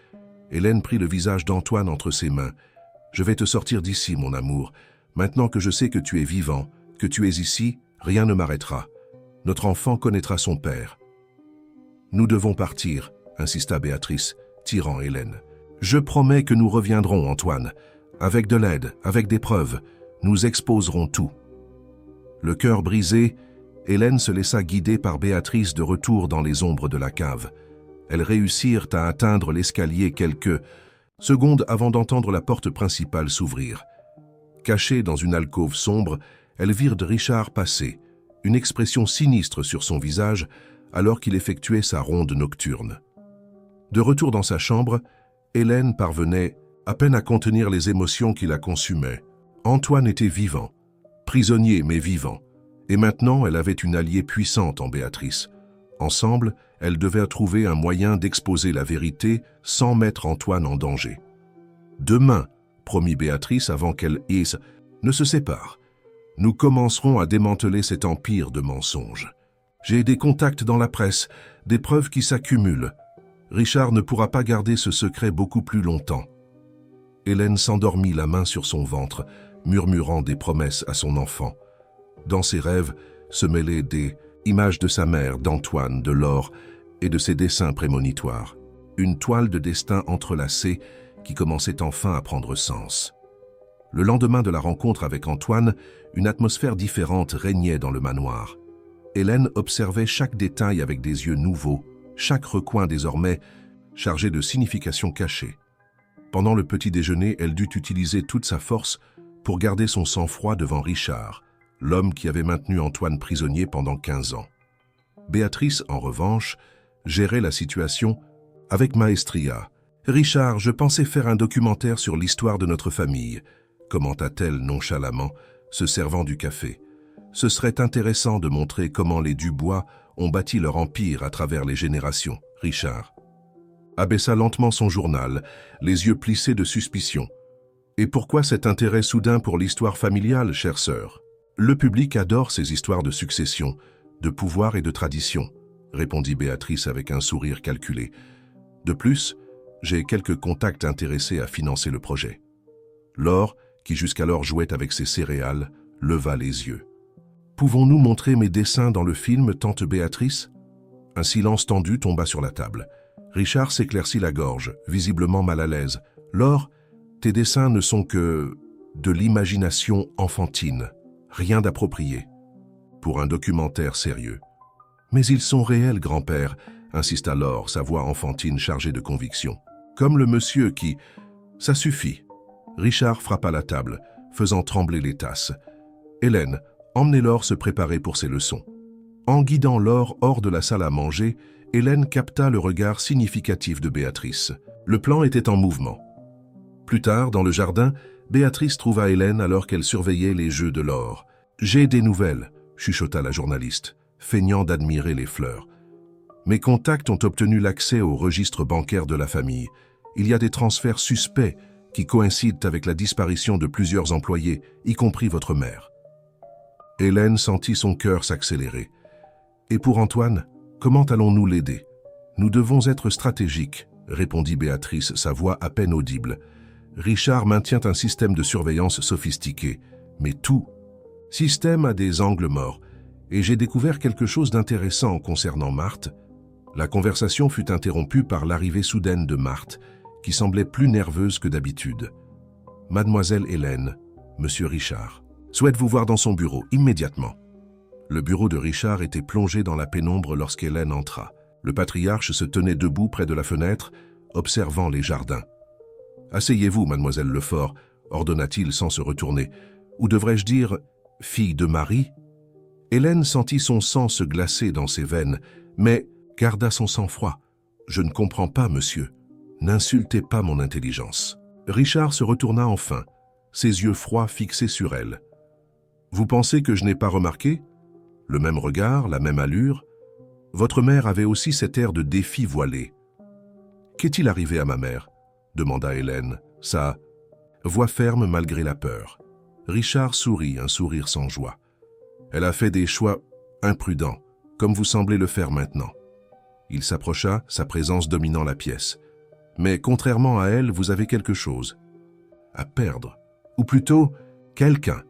Hélène prit le visage d'Antoine entre ses mains. Je vais te sortir d'ici, mon amour. Maintenant que je sais que tu es vivant, que tu es ici, rien ne m'arrêtera. Notre enfant connaîtra son père. Nous devons partir, insista Béatrice, tirant Hélène. Je promets que nous reviendrons, Antoine. Avec de l'aide, avec des preuves, nous exposerons tout. Le cœur brisé, Hélène se laissa guider par Béatrice de retour dans les ombres de la cave. Elles réussirent à atteindre l'escalier quelques secondes avant d'entendre la porte principale s'ouvrir. Cachée dans une alcôve sombre, elles virent Richard passer, une expression sinistre sur son visage alors qu'il effectuait sa ronde nocturne. De retour dans sa chambre, Hélène parvenait à peine à contenir les émotions qui la consumaient. Antoine était vivant, prisonnier mais vivant, et maintenant elle avait une alliée puissante en Béatrice. Ensemble, elles devaient trouver un moyen d'exposer la vérité sans mettre Antoine en danger. Demain, promit Béatrice avant qu'elle ne se séparent, nous commencerons à démanteler cet empire de mensonges. J'ai des contacts dans la presse, des preuves qui s'accumulent. Richard ne pourra pas garder ce secret beaucoup plus longtemps. Hélène s'endormit la main sur son ventre, murmurant des promesses à son enfant. Dans ses rêves se mêlaient des images de sa mère, d'Antoine, de Laure et de ses dessins prémonitoires. Une toile de destin entrelacée qui commençait enfin à prendre sens. Le lendemain de la rencontre avec Antoine, une atmosphère différente régnait dans le manoir. Hélène observait chaque détail avec des yeux nouveaux, chaque recoin désormais chargé de significations cachées. Pendant le petit déjeuner, elle dut utiliser toute sa force pour garder son sang-froid devant Richard, l'homme qui avait maintenu Antoine prisonnier pendant 15 ans. Béatrice, en revanche, gérait la situation avec maestria. « Richard, je pensais faire un documentaire sur l'histoire de notre famille », commenta-t-elle nonchalamment, se servant du café. « Ce serait intéressant de montrer comment les Dubois ont bâti leur empire à travers les générations. » Richard abaissa lentement son journal, les yeux plissés de suspicion. « Et pourquoi cet intérêt soudain pour l'histoire familiale, chère sœur ? Le public adore ces histoires de succession, de pouvoir et de tradition, » répondit Béatrice avec un sourire calculé. « De plus, j'ai quelques contacts intéressés à financer le projet. » Laure, qui jusqu'alors jouait avec ses céréales, leva les yeux. « Pouvons-nous montrer mes dessins dans le film, tante Béatrice ?» Un silence tendu tomba sur la table. Richard s'éclaircit la gorge, visiblement mal à l'aise. « Laure, tes dessins ne sont que de l'imagination enfantine, rien d'approprié, pour un documentaire sérieux. »« Mais ils sont réels, grand-père, » insista Laure, sa voix enfantine chargée de conviction. « Comme le monsieur qui... » « Ça suffit. » Richard frappa la table, faisant trembler les tasses. « Hélène, emmenez Laure se préparer pour ses leçons. » En guidant Laure hors de la salle à manger, Hélène capta le regard significatif de Béatrice. Le plan était en mouvement. Plus tard, dans le jardin, Béatrice trouva Hélène alors qu'elle surveillait les jeux de Laure. « J'ai des nouvelles, » chuchota la journaliste, feignant d'admirer les fleurs. « Mes contacts ont obtenu l'accès au registre bancaire de la famille. Il y a des transferts suspects qui coïncident avec la disparition de plusieurs employés, y compris votre mère. » Hélène sentit son cœur s'accélérer. « Et pour Antoine, comment allons-nous l'aider ? Nous devons être stratégiques, » répondit Béatrice, sa voix à peine audible. « Richard maintient un système de surveillance sophistiqué, mais tout système a des angles morts, et j'ai découvert quelque chose d'intéressant concernant Marthe. » La conversation fut interrompue par l'arrivée soudaine de Marthe, qui semblait plus nerveuse que d'habitude. « Mademoiselle Hélène, Monsieur Richard, souhaite vous voir dans son bureau, immédiatement. » Le bureau de Richard était plongé dans la pénombre lorsqu'Hélène entra. Le patriarche se tenait debout près de la fenêtre, observant les jardins. « Asseyez-vous, mademoiselle Lefort, » ordonna-t-il sans se retourner. « Ou devrais-je dire, fille de Marie ?» Hélène sentit son sang se glacer dans ses veines, mais garda son sang-froid. « Je ne comprends pas, monsieur. N'insultez pas mon intelligence. » Richard se retourna enfin, ses yeux froids fixés sur elle. « Vous pensez que je n'ai pas remarqué? Le même regard, la même allure. Votre mère avait aussi cet air de défi voilé. »« Qu'est-il arrivé à ma mère ?» demanda Hélène, sa voix ferme malgré la peur. Richard sourit, un sourire sans joie. « Elle a fait des choix imprudents, comme vous semblez le faire maintenant. » Il s'approcha, sa présence dominant la pièce. « Mais contrairement à elle, vous avez quelque chose à perdre, ou plutôt, quelqu'un. »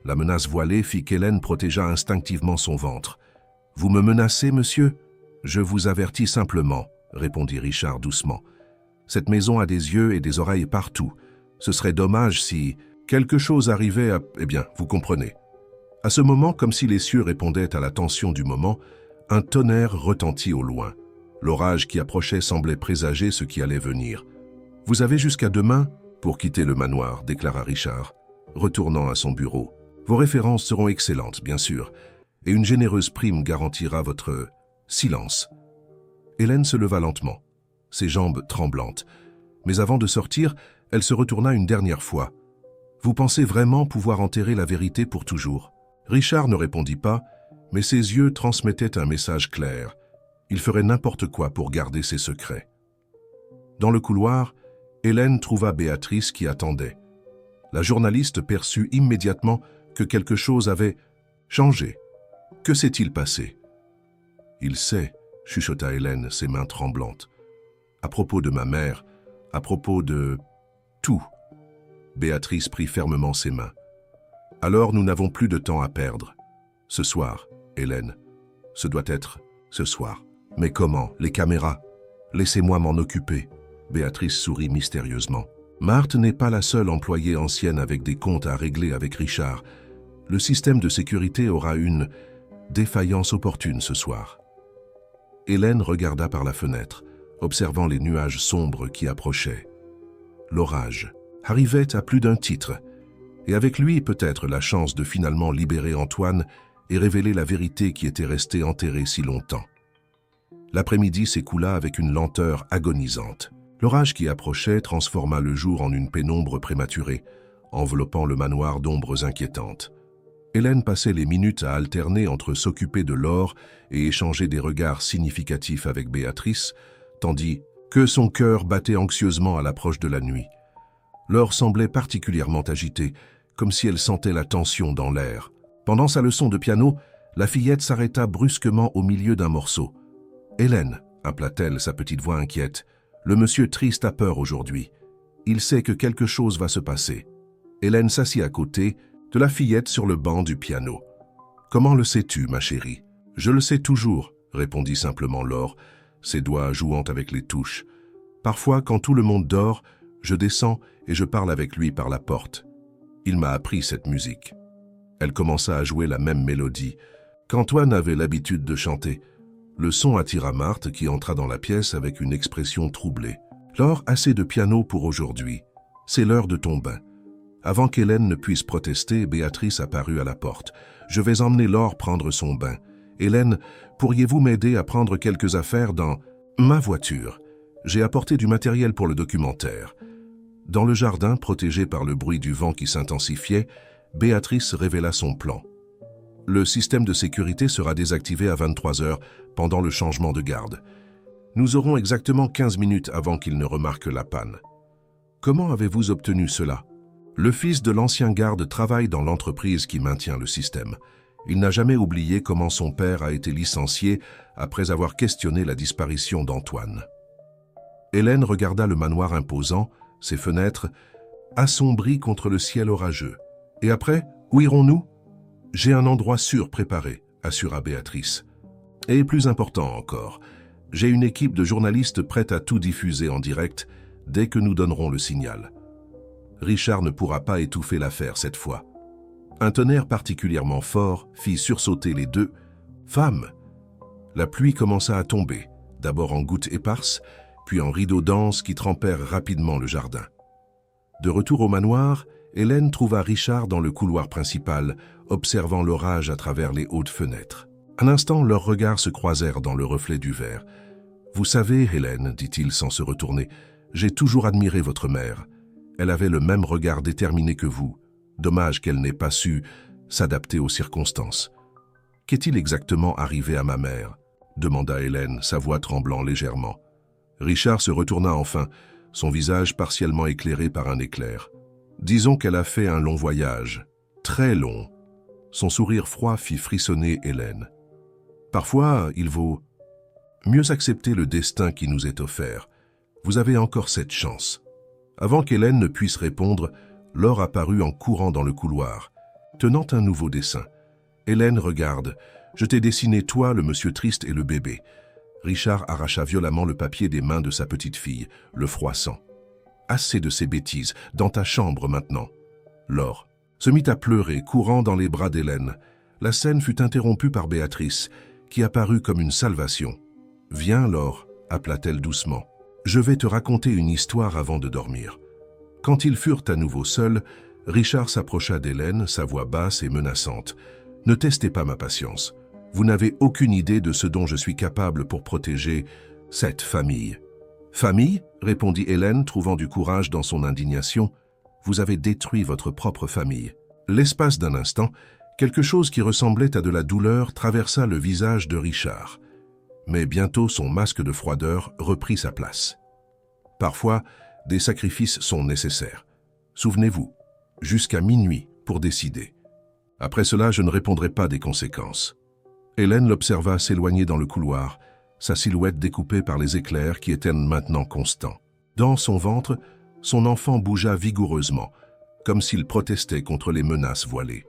La menace voilée fit qu'Hélène protégea instinctivement son ventre. « Vous me menacez, monsieur ? Je vous avertis simplement, » répondit Richard doucement. « Cette maison a des yeux et des oreilles partout. Ce serait dommage si quelque chose arrivait à... Eh bien, vous comprenez. » À ce moment, comme si les cieux répondaient à la tension du moment, un tonnerre retentit au loin. L'orage qui approchait semblait présager ce qui allait venir. « Vous avez jusqu'à demain pour quitter le manoir, » déclara Richard, retournant à son bureau. « Vos références seront excellentes, bien sûr, et une généreuse prime garantira votre silence. » Hélène se leva lentement, ses jambes tremblantes. Mais avant de sortir, elle se retourna une dernière fois. « Vous pensez vraiment pouvoir enterrer la vérité pour toujours ?» Richard ne répondit pas, mais ses yeux transmettaient un message clair. Il ferait n'importe quoi pour garder ses secrets. Dans le couloir, Hélène trouva Béatrice qui attendait. La journaliste perçut immédiatement que quelque chose avait changé. « Que s'est-il passé ?»« Il sait, » chuchota Hélène, ses mains tremblantes. « À propos de ma mère, à propos de... tout. » Béatrice prit fermement ses mains. « Alors nous n'avons plus de temps à perdre. Ce soir, Hélène. Ce doit être ce soir. » « Mais comment? Les caméras? Laissez-moi m'en occuper. » Béatrice sourit mystérieusement. Marthe n'est pas la seule employée ancienne avec des comptes à régler avec Richard. Le système de sécurité aura une défaillance opportune ce soir. Hélène regarda par la fenêtre, observant les nuages sombres qui approchaient. L'orage arrivait à plus d'un titre, et avec lui peut-être la chance de finalement libérer Antoine et révéler la vérité qui était restée enterrée si longtemps. L'après-midi s'écoula avec une lenteur agonisante. L'orage qui approchait transforma le jour en une pénombre prématurée, enveloppant le manoir d'ombres inquiétantes. Hélène passait les minutes à alterner entre s'occuper de Laure et échanger des regards significatifs avec Béatrice, tandis que son cœur battait anxieusement à l'approche de la nuit. Laure semblait particulièrement agitée, comme si elle sentait la tension dans l'air. Pendant sa leçon de piano, la fillette s'arrêta brusquement au milieu d'un morceau. « Hélène » appela-t-elle, sa petite voix inquiète. « Le monsieur triste a peur aujourd'hui. Il sait que quelque chose va se passer. » Hélène s'assit à côté de la fillette sur le banc du piano. « Comment le sais-tu, ma chérie ?»« Je le sais toujours, » répondit simplement Laure, ses doigts jouant avec les touches. « Parfois, quand tout le monde dort, je descends et je parle avec lui par la porte. Il m'a appris cette musique. » Elle commença à jouer la même mélodie qu'Antoine avait l'habitude de chanter. Le son attira Marthe qui entra dans la pièce avec une expression troublée. « Laure, assez de piano pour aujourd'hui. C'est l'heure de ton bain. » Avant qu'Hélène ne puisse protester, Béatrice apparut à la porte. « Je vais emmener Laure prendre son bain. Hélène, pourriez-vous m'aider à prendre quelques affaires dans ma voiture? J'ai apporté du matériel pour le documentaire. » Dans le jardin, protégé par le bruit du vent qui s'intensifiait, Béatrice révéla son plan. Le système de sécurité sera désactivé à 23 heures pendant le changement de garde. Nous aurons exactement 15 minutes avant qu'il ne remarque la panne. Comment avez-vous obtenu cela? Le fils de l'ancien garde travaille dans l'entreprise qui maintient le système. Il n'a jamais oublié comment son père a été licencié après avoir questionné la disparition d'Antoine. Hélène regarda le manoir imposant, ses fenêtres, assombries contre le ciel orageux. « Et après, où irons-nous ?»« J'ai un endroit sûr préparé, » assura Béatrice. « Et plus important encore, j'ai une équipe de journalistes prête à tout diffuser en direct dès que nous donnerons le signal. Richard ne pourra pas étouffer l'affaire cette fois. » Un tonnerre particulièrement fort fit sursauter les deux femmes. La pluie commença à tomber, d'abord en gouttes éparses, puis en rideaux denses qui trempèrent rapidement le jardin. De retour au manoir, Hélène trouva Richard dans le couloir principal, observant l'orage à travers les hautes fenêtres. Un instant, leurs regards se croisèrent dans le reflet du verre. « Vous savez, Hélène, dit-il sans se retourner, j'ai toujours admiré votre mère. Elle avait le même regard déterminé que vous. Dommage qu'elle n'ait pas su s'adapter aux circonstances. » « Qu'est-il exactement arrivé à ma mère ?» demanda Hélène, sa voix tremblant légèrement. Richard se retourna enfin, son visage partiellement éclairé par un éclair. « Disons qu'elle a fait un long voyage, très long. » Son sourire froid fit frissonner Hélène. « Parfois, il vaut mieux accepter le destin qui nous est offert. Vous avez encore cette chance. » Avant qu'Hélène ne puisse répondre, Laure apparut en courant dans le couloir, tenant un nouveau dessin. « Hélène, regarde, je t'ai dessiné toi, le monsieur triste et le bébé. » Richard arracha violemment le papier des mains de sa petite fille, le froissant. « Assez de ces bêtises, dans ta chambre maintenant. » Laure se mit à pleurer, courant dans les bras d'Hélène. La scène fut interrompue par Béatrice, qui apparut comme une salvation. « Viens, Laure, » appela-t-elle doucement. « Je vais te raconter une histoire avant de dormir. » Quand ils furent à nouveau seuls, Richard s'approcha d'Hélène, sa voix basse et menaçante. « Ne testez pas ma patience. Vous n'avez aucune idée de ce dont je suis capable pour protéger cette famille. »« Famille ?» répondit Hélène, trouvant du courage dans son indignation. « Vous avez détruit votre propre famille. » L'espace d'un instant, quelque chose qui ressemblait à de la douleur traversa le visage de Richard. Mais bientôt son masque de froideur reprit sa place. Parfois, des sacrifices sont nécessaires. Souvenez-vous, jusqu'à minuit pour décider. Après cela, je ne répondrai pas des conséquences. Hélène l'observa s'éloigner dans le couloir, sa silhouette découpée par les éclairs qui étaient maintenant constants. Dans son ventre, son enfant bougea vigoureusement, comme s'il protestait contre les menaces voilées.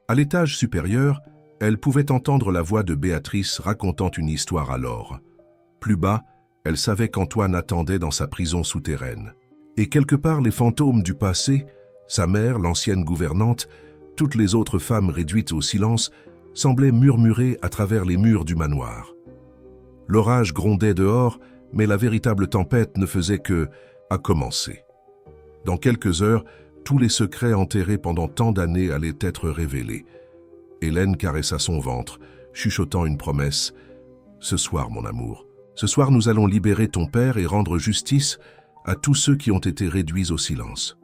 À l'étage supérieur, elle pouvait entendre la voix de Béatrice racontant une histoire à Laure. Plus bas, elle savait qu'Antoine attendait dans sa prison souterraine. Et quelque part, les fantômes du passé, sa mère, l'ancienne gouvernante, toutes les autres femmes réduites au silence, semblaient murmurer à travers les murs du manoir. L'orage grondait dehors, mais la véritable tempête ne faisait que commencer. Dans quelques heures, tous les secrets enterrés pendant tant d'années allaient être révélés. Hélène caressa son ventre, chuchotant une promesse. « Ce soir, mon amour, ce soir nous allons libérer ton père et rendre justice à tous ceux qui ont été réduits au silence. »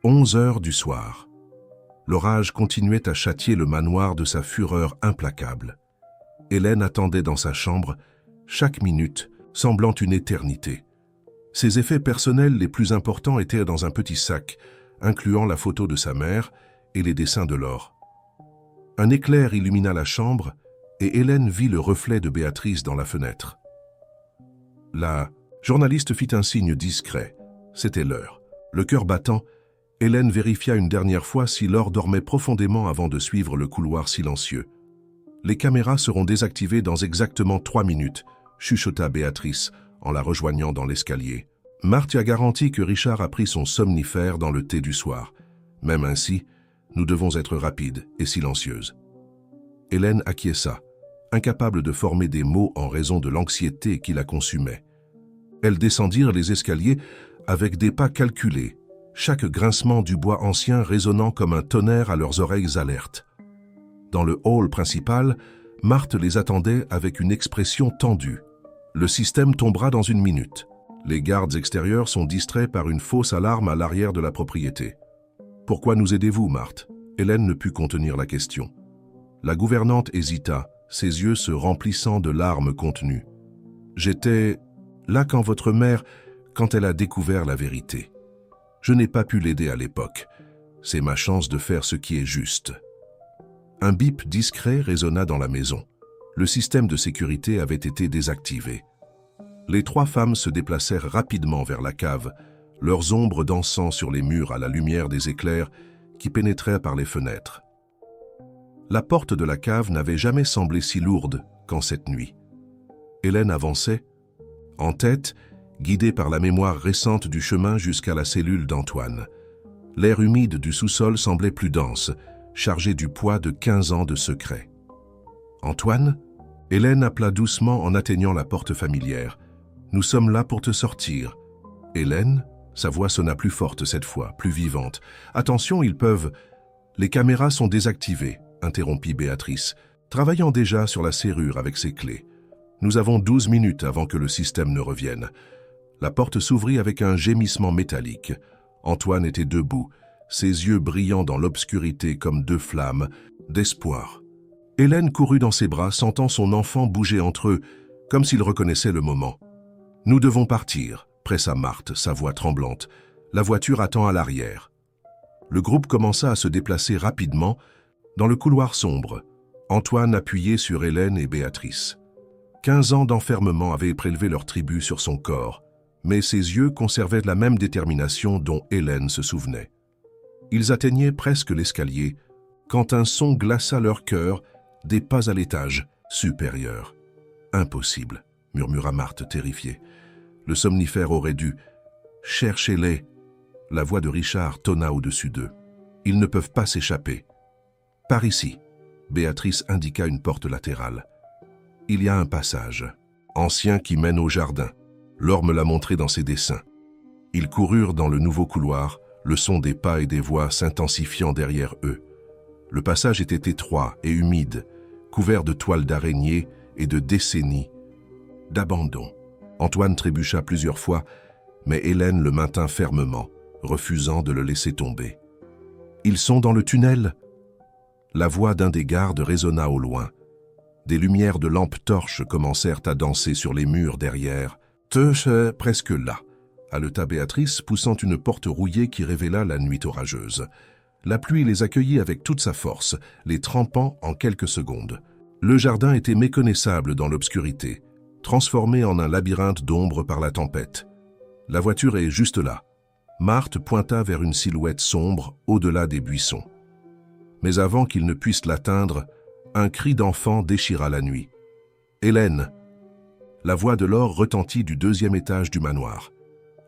11 heures du soir. L'orage continuait à châtier le manoir de sa fureur implacable. Hélène attendait dans sa chambre, chaque minute semblant une éternité. Ses effets personnels les plus importants étaient dans un petit sac, incluant la photo de sa mère et les dessins de Laure. Un éclair illumina la chambre et Hélène vit le reflet de Béatrice dans la fenêtre. La journaliste fit un signe discret. C'était l'heure. Le cœur battant, Hélène vérifia une dernière fois si Laure dormait profondément avant de suivre le couloir silencieux. « Les caméras seront désactivées dans exactement 3 minutes », chuchota Béatrice en la rejoignant dans l'escalier. Marthe a garanti que Richard a pris son somnifère dans le thé du soir. Même ainsi, nous devons être rapides et silencieuses. Hélène acquiesça, incapable de former des mots en raison de l'anxiété qui la consumait. Elles descendirent les escaliers avec des pas calculés, chaque grincement du bois ancien résonnant comme un tonnerre à leurs oreilles alertes. Dans le hall principal, Marthe les attendait avec une expression tendue. Le système tombera dans 1 minute. Les gardes extérieurs sont distraits par une fausse alarme à l'arrière de la propriété. « Pourquoi nous aidez-vous, Marthe ?» Hélène ne put contenir la question. La gouvernante hésita, ses yeux se remplissant de larmes contenues. « J'étais là quand votre mère, quand elle a découvert la vérité. Je n'ai pas pu l'aider à l'époque. C'est ma chance de faire ce qui est juste. » Un bip discret résonna dans la maison. Le système de sécurité avait été désactivé. Les 3 femmes se déplacèrent rapidement vers la cave, leurs ombres dansant sur les murs à la lumière des éclairs qui pénétraient par les fenêtres. La porte de la cave n'avait jamais semblé si lourde qu'en cette nuit. Hélène avançait, en tête, guidée par la mémoire récente du chemin jusqu'à la cellule d'Antoine. L'air humide du sous-sol semblait plus dense, chargé du poids de 15 ans de secrets. « Antoine ?» Hélène appela doucement en atteignant la porte familière. « Nous sommes là pour te sortir. » « Hélène ?» Sa voix sonna plus forte cette fois, plus vivante. « Attention, ils peuvent... » « Les caméras sont désactivées, » interrompit Béatrice. travaillant déjà sur la serrure avec ses clés. Nous avons 12 minutes avant que le système ne revienne. La porte s'ouvrit avec un gémissement métallique. Antoine était debout, ses yeux brillant dans l'obscurité comme deux flammes d'espoir. Hélène courut dans ses bras, sentant son enfant bouger entre eux, comme s'il reconnaissait le moment. « Nous devons partir », pressa Marthe, sa voix tremblante. « La voiture attend à l'arrière. » Le groupe commença à se déplacer rapidement dans le couloir sombre, Antoine appuyé sur Hélène et Béatrice. 15 ans d'enfermement avaient prélevé leur tribut sur son corps, mais ses yeux conservaient la même détermination dont Hélène se souvenait. Ils atteignaient presque l'escalier, quand un son glaça leur cœur, des pas à l'étage supérieur. « Impossible », murmura Marthe terrifiée. Le somnifère aurait dû. « Cherchez-les !» La voix de Richard tonna au-dessus d'eux. « Ils ne peuvent pas s'échapper. »« Par ici !» Béatrice indiqua une porte latérale. « Il y a un passage, ancien qui mène au jardin. Laure me l'a montré dans ses dessins. » Ils coururent dans le nouveau couloir, le son des pas et des voix s'intensifiant derrière eux. Le passage était étroit et humide, couvert de toiles d'araignée et de décennies d'abandon. Antoine trébucha plusieurs fois, mais Hélène le maintint fermement, refusant de le laisser tomber. « Ils sont dans le tunnel !» La voix d'un des gardes résonna au loin. Des lumières de lampes torches commencèrent à danser sur les murs derrière. « Presque là !» haleta Béatrice, poussant une porte rouillée qui révéla la nuit orageuse. La pluie les accueillit avec toute sa force, les trempant en quelques secondes. Le jardin était méconnaissable dans l'obscurité, transformé en un labyrinthe d'ombre par la tempête. La voiture est juste là. Marthe pointa vers une silhouette sombre au-delà des buissons. Mais avant qu'ils ne puissent l'atteindre, un cri d'enfant déchira la nuit. « Hélène !» La voix de Laure retentit du 2e étage du manoir.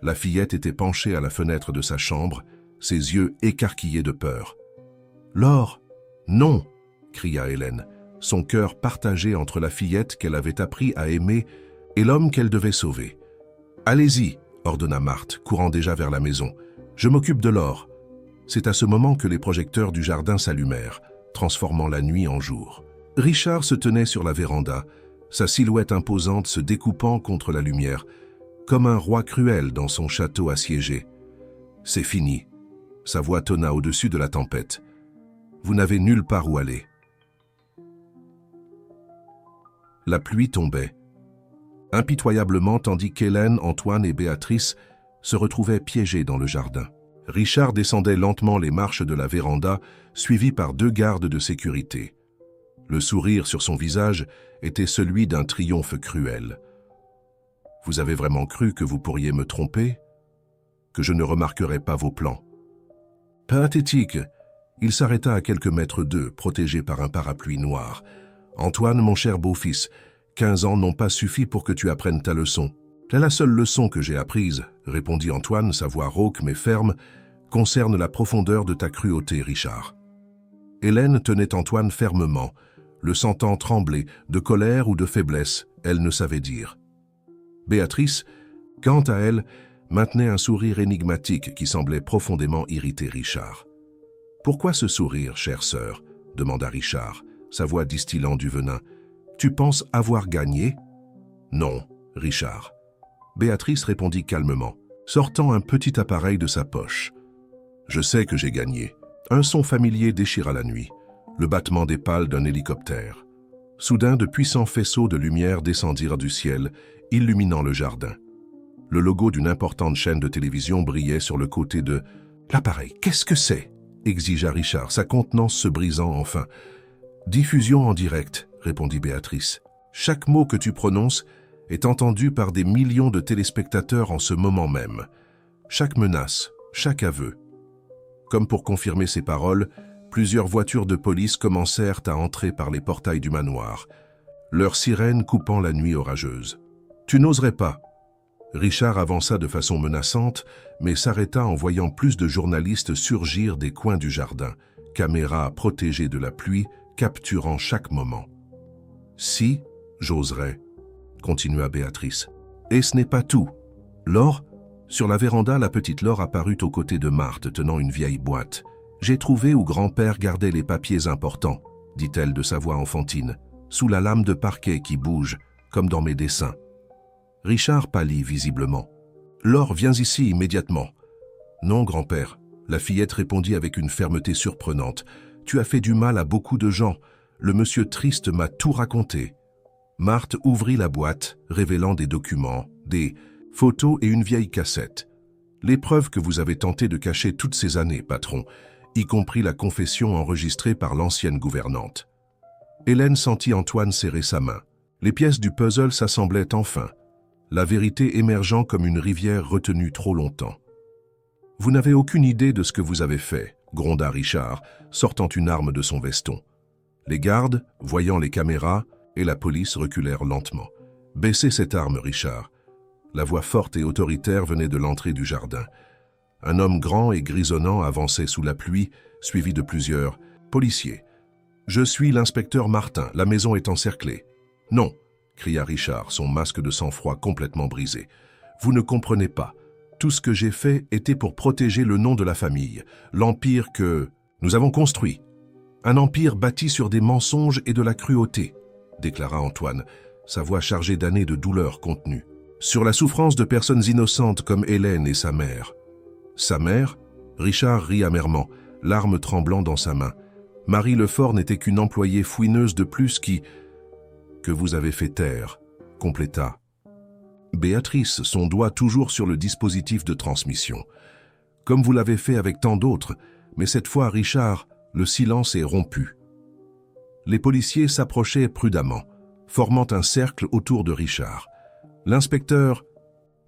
La fillette était penchée à la fenêtre de sa chambre, ses yeux écarquillés de peur. « Laure ! Non !» cria Hélène, son cœur partagé entre la fillette qu'elle avait appris à aimer et l'homme qu'elle devait sauver. « Allez-y !» ordonna Marthe, courant déjà vers la maison. « Je m'occupe de Laure. » C'est à ce moment que les projecteurs du jardin s'allumèrent, transformant la nuit en jour. Richard se tenait sur la véranda, sa silhouette imposante se découpant contre la lumière, comme un roi cruel dans son château assiégé. « C'est fini !» Sa voix tonna au-dessus de la tempête. « Vous n'avez nulle part où aller. » La pluie tombait, impitoyablement, tandis qu'Hélène, Antoine et Béatrice se retrouvaient piégés dans le jardin. Richard descendait lentement les marches de la véranda, suivi par 2 gardes de sécurité. Le sourire sur son visage était celui d'un triomphe cruel. « Vous avez vraiment cru que vous pourriez me tromper? Que je ne remarquerais pas vos plans? » Pathétique. Il s'arrêta à quelques mètres d'eux, protégé par un parapluie noir. « Antoine, mon cher beau-fils, 15 ans n'ont pas suffi pour que tu apprennes ta leçon. »« C'est la seule leçon que j'ai apprise, » répondit Antoine, sa voix rauque mais ferme, « concerne la profondeur de ta cruauté, Richard. » Hélène tenait Antoine fermement, le sentant trembler, de colère ou de faiblesse, elle ne savait dire. Béatrice, quant à elle, maintenait un sourire énigmatique qui semblait profondément irriter Richard. « Pourquoi ce sourire, chère sœur ?» demanda Richard, sa voix distillant du venin. « Tu penses avoir gagné ?»« Non, Richard. » Béatrice répondit calmement, sortant un petit appareil de sa poche. « Je sais que j'ai gagné. » Un son familier déchira la nuit, le battement des pales d'un hélicoptère. Soudain, de puissants faisceaux de lumière descendirent du ciel, illuminant le jardin. Le logo d'une importante chaîne de télévision brillait sur le côté de « L'appareil, qu'est-ce que c'est ?» exigea Richard, sa contenance se brisant enfin. « Diffusion en direct », répondit Béatrice. « Chaque mot que tu prononces est entendu par des millions de téléspectateurs en ce moment même. Chaque menace, chaque aveu. » Comme pour confirmer ces paroles, plusieurs voitures de police commencèrent à entrer par les portails du manoir, leurs sirènes coupant la nuit orageuse. « Tu n'oserais pas !» Richard avança de façon menaçante, mais s'arrêta en voyant plus de journalistes surgir des coins du jardin, caméras protégées de la pluie, capturant chaque moment. « Si, j'oserais », continua Béatrice. « Et ce n'est pas tout. Laure ?» Sur la véranda, la petite Laure apparut aux côtés de Marthe, tenant une vieille boîte. « J'ai trouvé où grand-père gardait les papiers importants. dit-elle de sa voix enfantine, sous la lame de parquet qui bouge, comme dans mes dessins. Richard pâlit visiblement. « Laure, viens ici immédiatement. »« Non, grand-père. » La fillette répondit avec une fermeté surprenante. « Tu as fait du mal à beaucoup de gens. Le monsieur triste m'a tout raconté. » Marthe ouvrit la boîte, révélant des documents, des photos et une vieille cassette. « Les preuves que vous avez tenté de cacher toutes ces années, patron, y compris la confession enregistrée par l'ancienne gouvernante. » Hélène sentit Antoine serrer sa main. Les pièces du puzzle s'assemblaient enfin, la vérité émergeant comme une rivière retenue trop longtemps. « Vous n'avez aucune idée de ce que vous avez fait, » gronda Richard, sortant une arme de son veston. Les gardes, voyant les caméras, et la police reculèrent lentement. « Baissez cette arme, Richard. » La voix forte et autoritaire venait de l'entrée du jardin. Un homme grand et grisonnant avançait sous la pluie, suivi de plusieurs policiers. « Je suis l'inspecteur Martin, la maison est encerclée. »« Non !» cria Richard, son masque de sang-froid complètement brisé. « Vous ne comprenez pas. Tout ce que j'ai fait était pour protéger le nom de la famille, l'empire que nous avons construit. Un empire bâti sur des mensonges et de la cruauté, » déclara Antoine, sa voix chargée d'années de douleur contenue. « Sur la souffrance de personnes innocentes comme Hélène et sa mère. » Sa mère? Richard rit amèrement, l'arme tremblant dans sa main. Marie Lefort n'était qu'une employée fouineuse de plus qui... que vous avez fait taire, compléta. Béatrice, son doigt toujours sur le dispositif de transmission. Comme vous l'avez fait avec tant d'autres, mais cette fois, Richard, le silence est rompu. Les policiers s'approchaient prudemment, formant un cercle autour de Richard. L'inspecteur...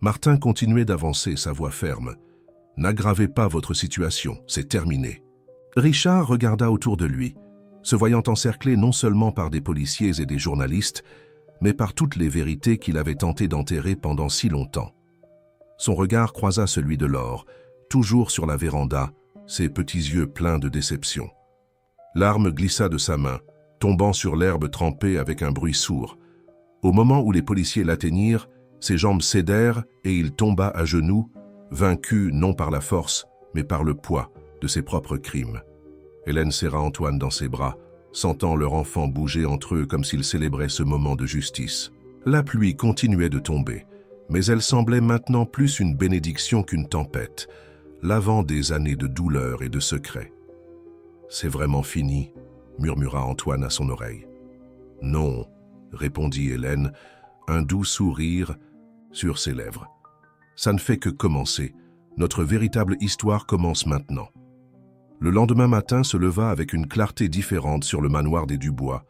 Martin continuait d'avancer, sa voix ferme. « N'aggravez pas votre situation, c'est terminé. » Richard regarda autour de lui, se voyant encerclé non seulement par des policiers et des journalistes, mais par toutes les vérités qu'il avait tenté d'enterrer pendant si longtemps. Son regard croisa celui de Laure, toujours sur la véranda, ses petits yeux pleins de déception. L'arme glissa de sa main, tombant sur l'herbe trempée avec un bruit sourd. Au moment où les policiers l'atteignirent, ses jambes cédèrent et il tomba à genoux, vaincu non par la force, mais par le poids de ses propres crimes. Hélène serra Antoine dans ses bras, sentant leur enfant bouger entre eux comme s'ils célébraient ce moment de justice. La pluie continuait de tomber, mais elle semblait maintenant plus une bénédiction qu'une tempête, lavant des années de douleur et de secrets. « C'est vraiment fini », murmura Antoine à son oreille. « Non », répondit Hélène, un doux sourire sur ses lèvres. « Ça ne fait que commencer. Notre véritable histoire commence maintenant. » Le lendemain matin se leva avec une clarté différente sur le manoir des Dubois.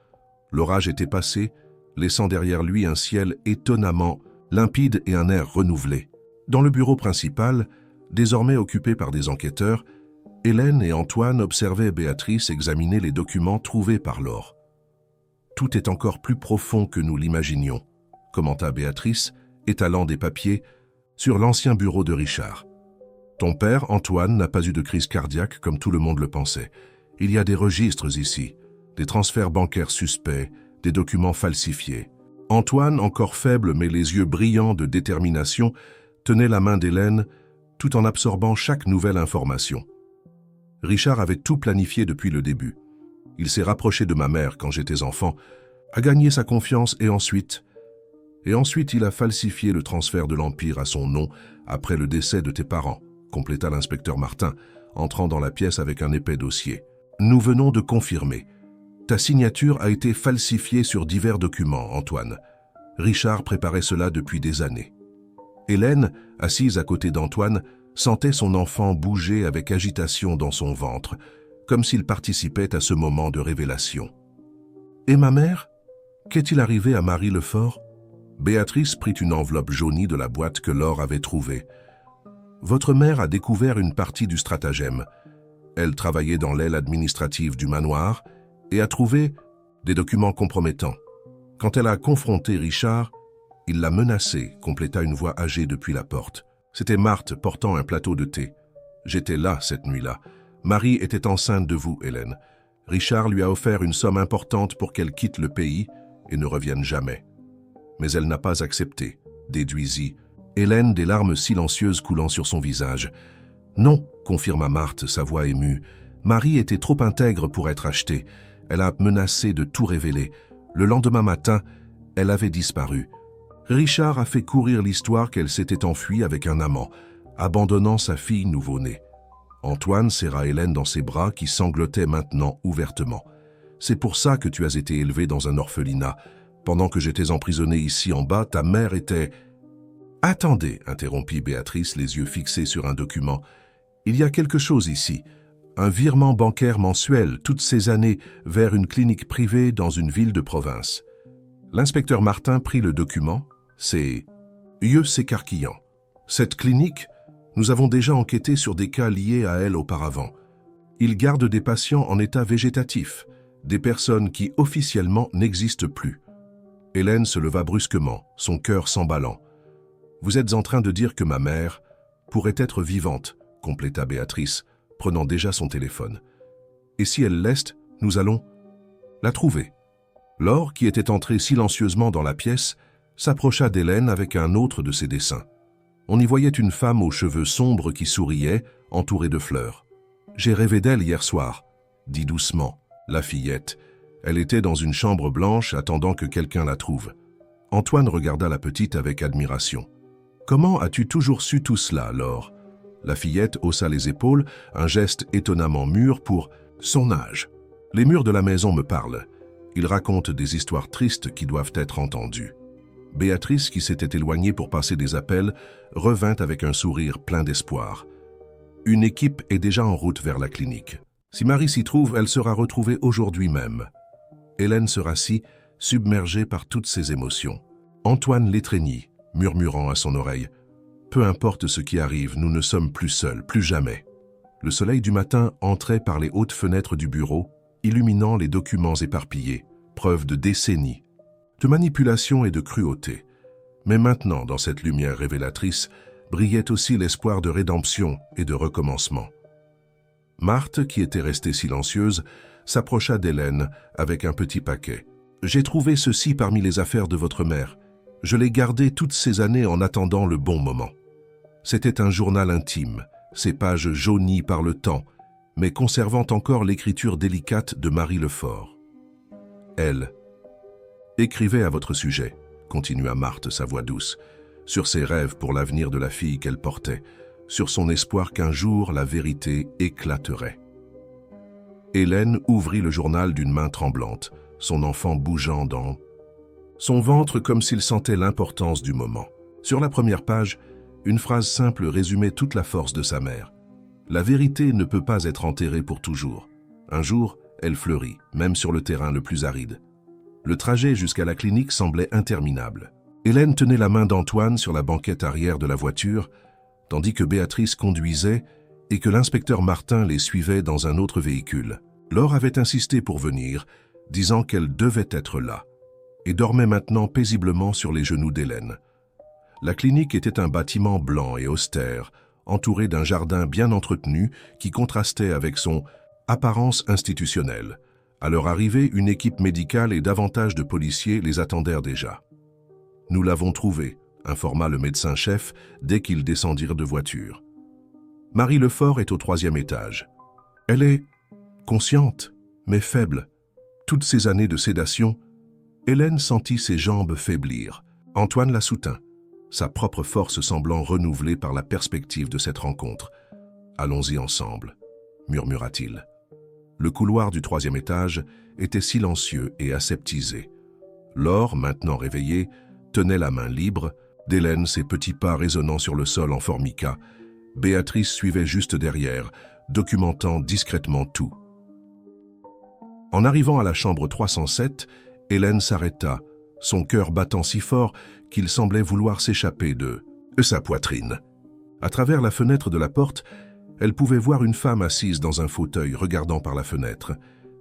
L'orage était passé, laissant derrière lui un ciel étonnamment limpide et un air renouvelé. Dans le bureau principal, désormais occupé par des enquêteurs, Hélène et Antoine observaient Béatrice examiner les documents trouvés par Laure. « Tout est encore plus profond que nous l'imaginions », commenta Béatrice, étalant des papiers sur l'ancien bureau de Richard. Ton père, Antoine, n'a pas eu de crise cardiaque comme tout le monde le pensait. Il y a des registres ici, des transferts bancaires suspects, des documents falsifiés. Antoine, encore faible mais les yeux brillants de détermination, tenait la main d'Hélène tout en absorbant chaque nouvelle information. Richard avait tout planifié depuis le début. Il s'est rapproché de ma mère quand j'étais enfant, a gagné sa confiance et ensuite il a falsifié le transfert de l'Empire à son nom après le décès de tes parents, compléta l'inspecteur Martin, entrant dans la pièce avec un épais dossier. Nous venons de confirmer. Ta signature a été falsifiée sur divers documents, Antoine. Richard préparait cela depuis des années. Hélène, assise à côté d'Antoine, sentait son enfant bouger avec agitation dans son ventre, comme s'il participait à ce moment de révélation. « Et ma mère? Qu'est-il arrivé à Marie Lefort ?» Béatrice prit une enveloppe jaunie de la boîte que Laure avait trouvée. « Votre mère a découvert une partie du stratagème. Elle travaillait dans l'aile administrative du manoir et a trouvé des documents compromettants. Quand elle a confronté Richard, il l'a menacé, compléta une voix âgée depuis la porte. C'était Marthe portant un plateau de thé. J'étais là cette nuit-là. Marie était enceinte de vous, Hélène. Richard lui a offert une somme importante pour qu'elle quitte le pays et ne revienne jamais. Mais elle n'a pas accepté, déduisit Hélène, des larmes silencieuses coulant sur son visage. « Non », confirma Marthe, sa voix émue. « Marie était trop intègre pour être achetée. Elle a menacé de tout révéler. Le lendemain matin, elle avait disparu. Richard a fait courir l'histoire qu'elle s'était enfuie avec un amant, abandonnant sa fille nouveau-née. Antoine serra Hélène dans ses bras qui sanglotaient maintenant ouvertement. « C'est pour ça que tu as été élevée dans un orphelinat. Pendant que j'étais emprisonnée ici en bas, ta mère était... » « Attendez, interrompit Béatrice, les yeux fixés sur un document. Il y a quelque chose ici. Un virement bancaire mensuel, toutes ces années, vers une clinique privée dans une ville de province. » L'inspecteur Martin prit le document. C'est yeux s'écarquillant. Cette clinique, nous avons déjà enquêté sur des cas liés à elle auparavant. Ils gardent des patients en état végétatif, des personnes qui officiellement n'existent plus. Hélène se leva brusquement, son cœur s'emballant. « Vous êtes en train de dire que ma mère pourrait être vivante, compléta Béatrice, prenant déjà son téléphone. Et si elle l'est, nous allons la trouver. Laure, qui était entrée silencieusement dans la pièce, s'approcha d'Hélène avec un autre de ses dessins. On y voyait une femme aux cheveux sombres qui souriait, entourée de fleurs. « J'ai rêvé d'elle hier soir », dit doucement la fillette. Elle était dans une chambre blanche attendant que quelqu'un la trouve. Antoine regarda la petite avec admiration. « Comment as-tu toujours su tout cela, Laure ?» La fillette haussa les épaules, un geste étonnamment mûr pour son âge. « Les murs de la maison me parlent. Ils racontent des histoires tristes qui doivent être entendues. » Béatrice, qui s'était éloignée pour passer des appels, revint avec un sourire plein d'espoir. « Une équipe est déjà en route vers la clinique. Si Marie s'y trouve, elle sera retrouvée aujourd'hui même. » Hélène se rassit, submergée par toutes ses émotions. Antoine l'étreignit, murmurant à son oreille « Peu importe ce qui arrive, nous ne sommes plus seuls, plus jamais. » Le soleil du matin entrait par les hautes fenêtres du bureau, illuminant les documents éparpillés, preuve de décennies, de manipulation et de cruauté. Mais maintenant, dans cette lumière révélatrice, brillait aussi l'espoir de rédemption et de recommencement. Marthe, qui était restée silencieuse, s'approcha d'Hélène avec un petit paquet. « J'ai trouvé ceci parmi les affaires de votre mère. Je l'ai gardé toutes ces années en attendant le bon moment. » C'était un journal intime, ses pages jaunies par le temps, mais conservant encore l'écriture délicate de Marie Lefort. Elle écrivait à votre sujet, continua Marthe, sa voix douce, sur ses rêves pour l'avenir de la fille qu'elle portait, sur son espoir qu'un jour la vérité éclaterait. Hélène ouvrit le journal d'une main tremblante, son enfant bougeant dans son ventre comme s'il sentait l'importance du moment. Sur la première page, une phrase simple résumait toute la force de sa mère. La vérité ne peut pas être enterrée pour toujours. Un jour, elle fleurit, même sur le terrain le plus aride. Le trajet jusqu'à la clinique semblait interminable. Hélène tenait la main d'Antoine sur la banquette arrière de la voiture, tandis que Béatrice conduisait et que l'inspecteur Martin les suivait dans un autre véhicule. Laure avait insisté pour venir, disant qu'elle devait être là, et dormait maintenant paisiblement sur les genoux d'Hélène. La clinique était un bâtiment blanc et austère, entouré d'un jardin bien entretenu qui contrastait avec son apparence institutionnelle. À leur arrivée, une équipe médicale et davantage de policiers les attendèrent déjà. « Nous l'avons trouvée », informa le médecin-chef dès qu'ils descendirent de voiture. « Marie Lefort est au 3e étage. Elle est consciente, mais faible. Toutes ces années de sédation, Hélène sentit ses jambes faiblir. Antoine la soutint, sa propre force semblant renouvelée par la perspective de cette rencontre. « Allons-y ensemble », murmura-t-il. Le couloir du 3e étage était silencieux et aseptisé. Laure, maintenant réveillée, tenait la main libre, d'Hélène ses petits pas résonnant sur le sol en formica. Béatrice suivait juste derrière, documentant discrètement tout. En arrivant à la chambre 307, Hélène s'arrêta, son cœur battant si fort qu'il semblait vouloir s'échapper de sa poitrine. À travers la fenêtre de la porte, elle pouvait voir une femme assise dans un fauteuil regardant par la fenêtre.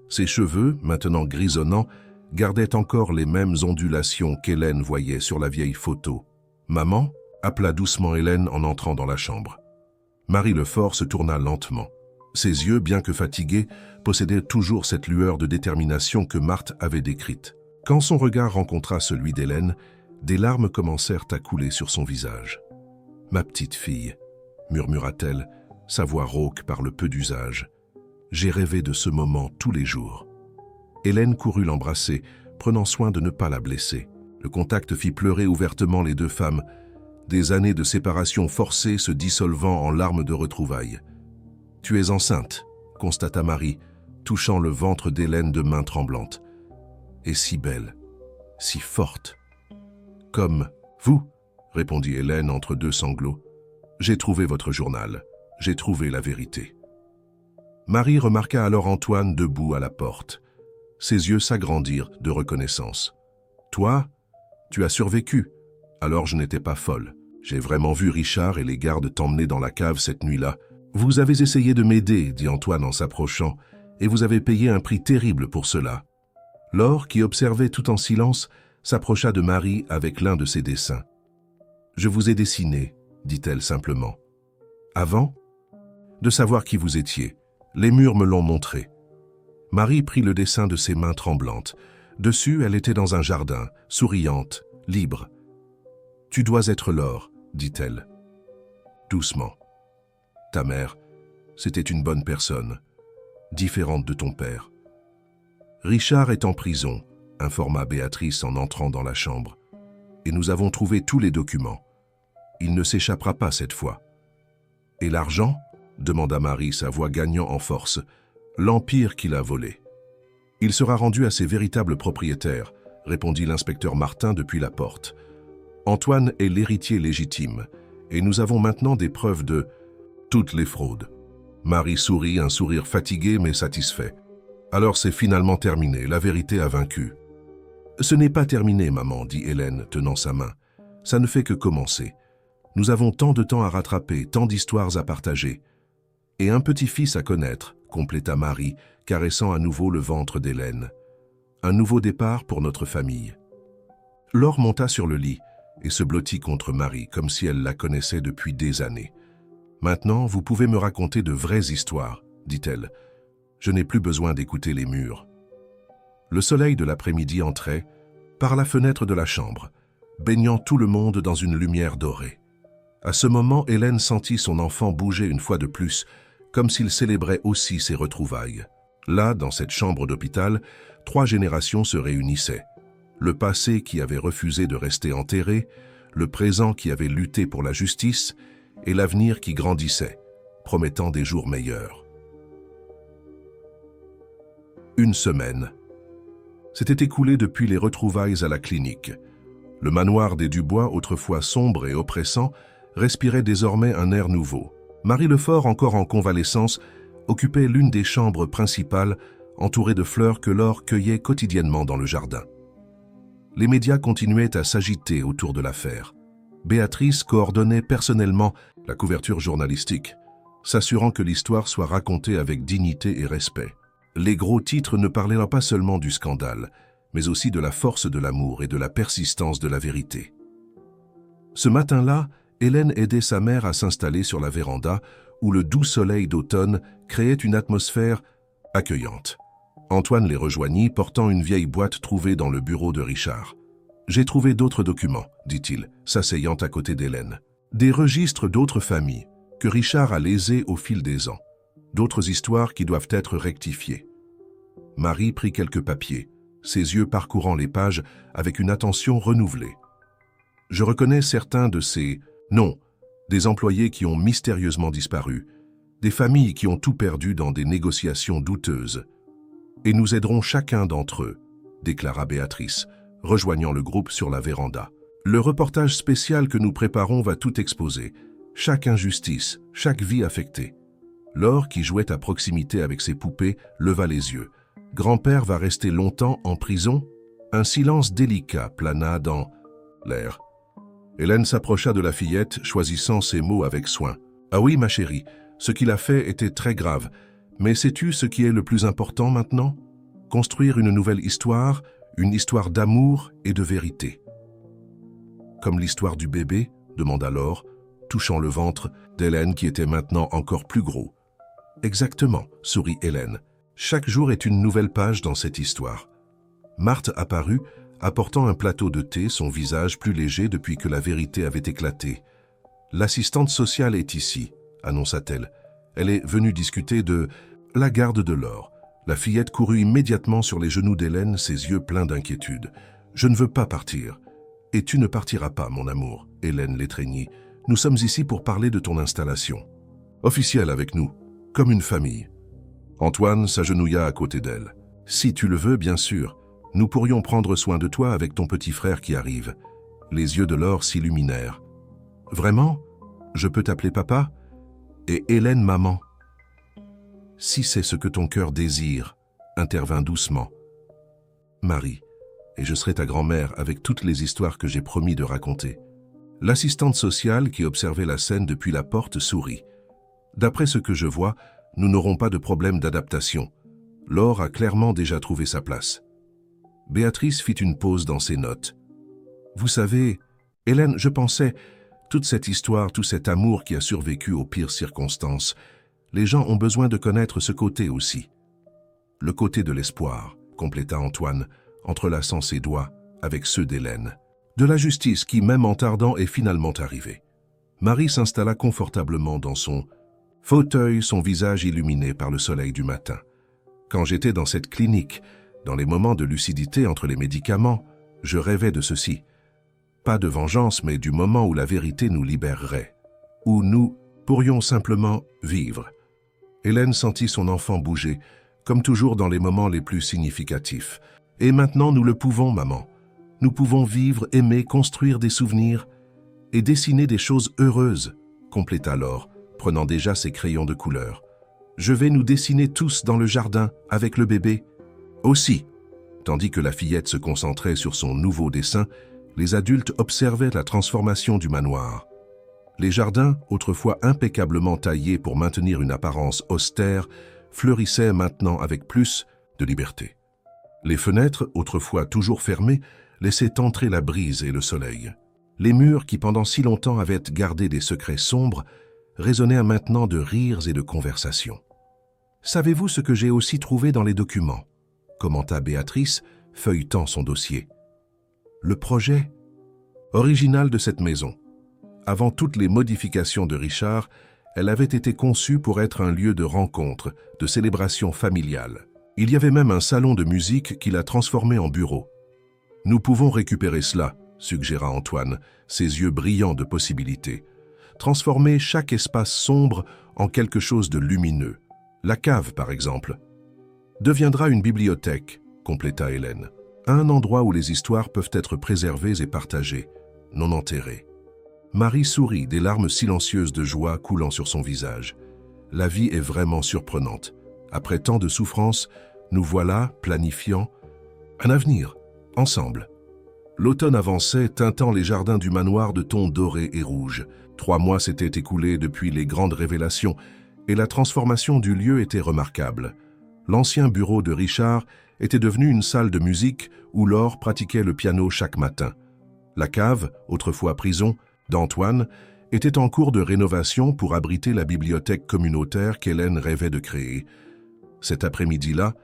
Ses cheveux, maintenant grisonnants, gardaient encore les mêmes ondulations qu'Hélène voyait sur la vieille photo. « Maman » appela doucement Hélène en entrant dans la chambre. Marie Lefort se tourna lentement. Ses yeux, bien que fatigués, possédaient toujours cette lueur de détermination que Marthe avait décrite. Quand son regard rencontra celui d'Hélène, des larmes commencèrent à couler sur son visage. « Ma petite fille » murmura-t-elle, sa voix rauque par le peu d'usage. « J'ai rêvé de ce moment tous les jours. » Hélène courut l'embrasser, prenant soin de ne pas la blesser. Le contact fit pleurer ouvertement les deux femmes, des années de séparation forcée se dissolvant en larmes de retrouvailles. « Tu es enceinte », constata Marie, touchant le ventre d'Hélène de mains tremblantes. « Et si belle, si forte. »« Comme vous », répondit Hélène entre deux sanglots. « J'ai trouvé votre journal, j'ai trouvé la vérité. » Marie remarqua alors Antoine debout à la porte. Ses yeux s'agrandirent de reconnaissance. « Toi, tu as survécu. Alors je n'étais pas folle. J'ai vraiment vu Richard et les gardes t'emmener dans la cave cette nuit-là. Vous avez essayé de m'aider, dit Antoine en s'approchant, et vous avez payé un prix terrible pour cela. » Laure, qui observait tout en silence, s'approcha de Marie avec l'un de ses dessins. « Je vous ai dessiné, dit-elle simplement. Avant de savoir qui vous étiez, les murs me l'ont montré. » Marie prit le dessin de ses mains tremblantes. Dessus, elle était dans un jardin, souriante, libre. « Tu dois être Laure, dit-elle. Doucement. Ta mère, c'était une bonne personne, différente de ton père. Richard est en prison, informa Béatrice en entrant dans la chambre. Et nous avons trouvé tous les documents. Il ne s'échappera pas cette fois. Et l'argent ? Demanda Marie, sa voix gagnant en force. L'empire qu'il a volé. Il sera rendu à ses véritables propriétaires, répondit l'inspecteur Martin depuis la porte. Antoine est l'héritier légitime, et nous avons maintenant des preuves de toutes les fraudes. Marie sourit, un sourire fatigué mais satisfait. Alors c'est finalement terminé, la vérité a vaincu. Ce n'est pas terminé, maman, dit Hélène, tenant sa main. Ça ne fait que commencer. Nous avons tant de temps à rattraper, tant d'histoires à partager. Et un petit-fils à connaître, compléta Marie, caressant à nouveau le ventre d'Hélène. Un nouveau départ pour notre famille. Laure monta sur le lit et se blottit contre Marie, comme si elle la connaissait depuis des années. Maintenant, vous pouvez me raconter de vraies histoires, dit-elle. Je n'ai plus besoin d'écouter les murs. Le soleil de l'après-midi entrait par la fenêtre de la chambre, baignant tout le monde dans une lumière dorée. À ce moment, Hélène sentit son enfant bouger une fois de plus, comme s'il célébrait aussi ses retrouvailles. Là, dans cette chambre d'hôpital, 3 générations se réunissaient. Le passé qui avait refusé de rester enterré, le présent qui avait lutté pour la justice, et l'avenir qui grandissait, promettant des jours meilleurs. Une semaine s'était écoulée depuis les retrouvailles à la clinique. Le manoir des Dubois, autrefois sombre et oppressant, respirait désormais un air nouveau. Marie Lefort, encore en convalescence, occupait l'une des chambres principales, entourée de fleurs que Laure cueillait quotidiennement dans le jardin. Les médias continuaient à s'agiter autour de l'affaire. Béatrice coordonnait personnellement la couverture journalistique, s'assurant que l'histoire soit racontée avec dignité et respect. Les gros titres ne parlaient pas seulement du scandale, mais aussi de la force de l'amour et de la persistance de la vérité. Ce matin-là, Hélène aidait sa mère à s'installer sur la véranda où le doux soleil d'automne créait une atmosphère accueillante. Antoine les rejoignit, portant une vieille boîte trouvée dans le bureau de Richard. « J'ai trouvé d'autres documents, dit-il, s'asseyant à côté d'Hélène. Des registres d'autres familles, que Richard a lésés au fil des ans. D'autres histoires qui doivent être rectifiées. » Marie prit quelques papiers, ses yeux parcourant les pages avec une attention renouvelée. « Je reconnais certains de ces noms, des employés qui ont mystérieusement disparu, des familles qui ont tout perdu dans des négociations douteuses. Et nous aiderons chacun d'entre eux, déclara Béatrice, rejoignant le groupe sur la véranda. Le reportage spécial que nous préparons va tout exposer, chaque injustice, chaque vie affectée. Laure, qui jouait à proximité avec ses poupées, leva les yeux. Grand-père va rester longtemps en prison? Un silence délicat plana dans l'air. Hélène s'approcha de la fillette, choisissant ses mots avec soin. « Ah oui, ma chérie, ce qu'il a fait était très grave. Mais sais-tu ce qui est le plus important maintenant? Construire une nouvelle histoire, une histoire d'amour et de vérité. » « Comme l'histoire du bébé ?» demanda Laure, touchant le ventre d'Hélène qui était maintenant encore plus gros. « Exactement, » sourit Hélène. « Chaque jour est une nouvelle page dans cette histoire. » Marthe apparut, apportant un plateau de thé, son visage plus léger depuis que la vérité avait éclaté. « L'assistante sociale est ici, » annonça-t-elle. « Elle est venue discuter de la garde de Laure. La fillette courut immédiatement sur les genoux d'Hélène, ses yeux pleins d'inquiétude. « Je ne veux pas partir. »« Et tu ne partiras pas, mon amour. » Hélène l'étreignit. « Nous sommes ici pour parler de ton installation. Officielle avec nous, comme une famille. » Antoine s'agenouilla à côté d'elle. « Si tu le veux, bien sûr. Nous pourrions prendre soin de toi avec ton petit frère qui arrive. » Les yeux de Laure s'illuminèrent. « Vraiment? Je peux t'appeler papa? Et Hélène maman? » « Si c'est ce que ton cœur désire, » intervint doucement Marie, « et je serai ta grand-mère avec toutes les histoires que j'ai promis de raconter. » L'assistante sociale qui observait la scène depuis la porte sourit. « D'après ce que je vois, nous n'aurons pas de problème d'adaptation. Laure a clairement déjà trouvé sa place. » Béatrice fit une pause dans ses notes. « Vous savez, Hélène, je pensais, toute cette histoire, tout cet amour qui a survécu aux pires circonstances, les gens ont besoin de connaître ce côté aussi. » « Le côté de l'espoir, » compléta Antoine, entrelaçant ses doigts avec ceux d'Hélène. « De la justice qui, même en tardant, est finalement arrivée. » Marie s'installa confortablement dans son fauteuil, son visage illuminé par le soleil du matin. « Quand j'étais dans cette clinique, dans les moments de lucidité entre les médicaments, je rêvais de ceci. Pas de vengeance, mais du moment où la vérité nous libérerait, où nous pourrions simplement vivre. » Hélène sentit son enfant bouger, comme toujours dans les moments les plus significatifs. « Et maintenant, nous le pouvons, maman. Nous pouvons vivre, aimer, construire des souvenirs et dessiner des choses heureuses, » compléta Laure, prenant déjà ses crayons de couleur. « Je vais nous dessiner tous dans le jardin, avec le bébé. » Aussi, tandis que la fillette se concentrait sur son nouveau dessin, les adultes observaient la transformation du manoir. Les jardins, autrefois impeccablement taillés pour maintenir une apparence austère, fleurissaient maintenant avec plus de liberté. Les fenêtres, autrefois toujours fermées, laissaient entrer la brise et le soleil. Les murs, qui pendant si longtemps avaient gardé des secrets sombres, résonnaient maintenant de rires et de conversations. « Savez-vous ce que j'ai aussi trouvé dans les documents ?» commenta Béatrice, feuilletant son dossier. « Le projet original de cette maison. Avant toutes les modifications de Richard, elle avait été conçue pour être un lieu de rencontre, de célébration familiale. Il y avait même un salon de musique qui l'a transformé en bureau. « Nous pouvons récupérer cela, » suggéra Antoine, ses yeux brillants de possibilités. « Transformer chaque espace sombre en quelque chose de lumineux. La cave, par exemple. Deviendra une bibliothèque, » compléta Hélène. « Un endroit où les histoires peuvent être préservées et partagées, non enterrées. » Marie sourit, des larmes silencieuses de joie coulant sur son visage. La vie est vraiment surprenante. Après tant de souffrances, nous voilà planifiant un avenir, ensemble. L'automne avançait, teintant les jardins du manoir de tons dorés et rouges. 3 mois s'étaient écoulés depuis les grandes révélations, et la transformation du lieu était remarquable. L'ancien bureau de Richard était devenu une salle de musique où Laure pratiquait le piano chaque matin. La cave, autrefois prison, d'Antoine, était en cours de rénovation pour abriter la bibliothèque communautaire qu'Hélène rêvait de créer. Cet après-midi-là,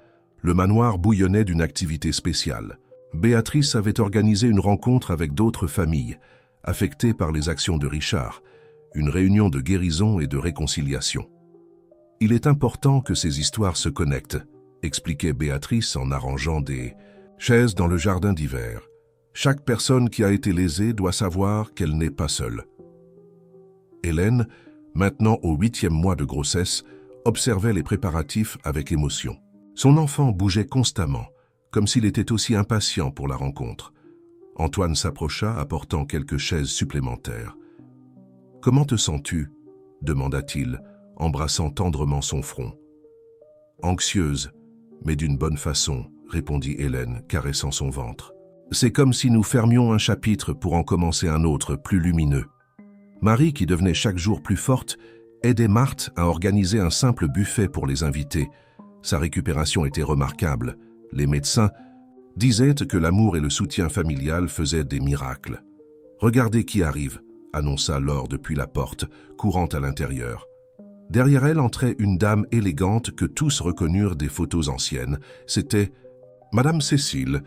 le manoir bouillonnait d'une activité spéciale. Béatrice avait organisé une rencontre avec d'autres familles, affectées par les actions de Richard, une réunion de guérison et de réconciliation. « Il est important que ces histoires se connectent », expliquait Béatrice en arrangeant des chaises dans le jardin d'hiver. « Chaque personne qui a été lésée doit savoir qu'elle n'est pas seule. » Hélène, maintenant au 8e mois de grossesse, observait les préparatifs avec émotion. Son enfant bougeait constamment, comme s'il était aussi impatient pour la rencontre. Antoine s'approcha, apportant quelques chaises supplémentaires. « Comment te sens-tu » demanda-t-il, embrassant tendrement son front. « Anxieuse, mais d'une bonne façon, » répondit Hélène, caressant son ventre. « C'est comme si nous fermions un chapitre pour en commencer un autre, plus lumineux. » Marie, qui devenait chaque jour plus forte, aidait Marthe à organiser un simple buffet pour les invités. Sa récupération était remarquable. Les médecins disaient que l'amour et le soutien familial faisaient des miracles. « Regardez qui arrive », annonça Laure depuis la porte, courant à l'intérieur. Derrière elle entrait une dame élégante que tous reconnurent des photos anciennes. C'était Madame Cécile,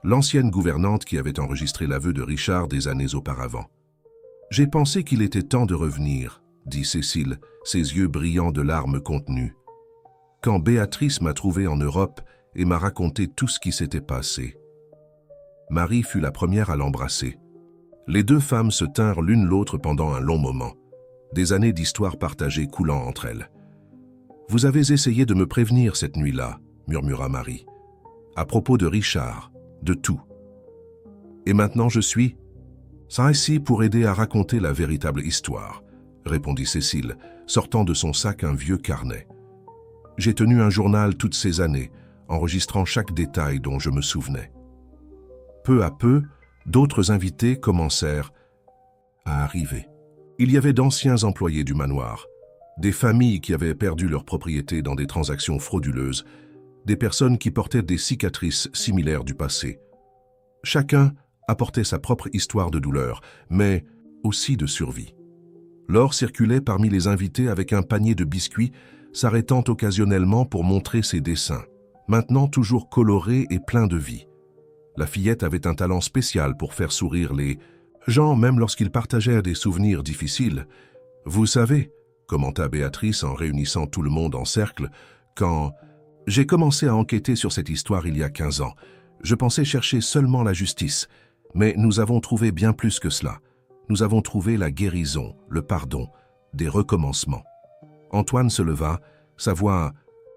l'ancienne gouvernante qui avait enregistré l'aveu de Richard des années auparavant. « J'ai pensé qu'il était temps de revenir », dit Cécile, ses yeux brillants de larmes contenues. quand Béatrice m'a trouvé en Europe et m'a raconté tout ce qui s'était passé. Marie fut la première à l'embrasser. Les deux femmes se tinrent l'une l'autre pendant un long moment, des années d'histoire partagée coulant entre elles. « Vous avez essayé de me prévenir cette nuit-là, » murmura Marie. « À propos de Richard, de tout. Et maintenant je suis ça ici pour aider à raconter la véritable histoire, » répondit Cécile, sortant de son sac un vieux carnet. « J'ai tenu un journal toutes ces années, enregistrant chaque détail dont je me souvenais. » Peu à peu, d'autres invités commencèrent à arriver. Il y avait d'anciens employés du manoir, des familles qui avaient perdu leur propriété dans des transactions frauduleuses, des personnes qui portaient des cicatrices similaires du passé. Chacun apportait sa propre histoire de douleur, mais aussi de survie. Laure circulait parmi les invités avec un panier de biscuits, s'arrêtant occasionnellement pour montrer ses dessins, maintenant toujours colorés et pleins de vie. La fillette avait un talent spécial pour faire sourire les gens, même lorsqu'ils partageaient des souvenirs difficiles. « Vous savez, » commenta Béatrice en réunissant tout le monde en cercle, « quand j'ai commencé à enquêter sur cette histoire il y a 15 ans, je pensais chercher seulement la justice, mais nous avons trouvé bien plus que cela. Nous avons trouvé la guérison, le pardon, des recommencements. » Antoine se leva, sa voix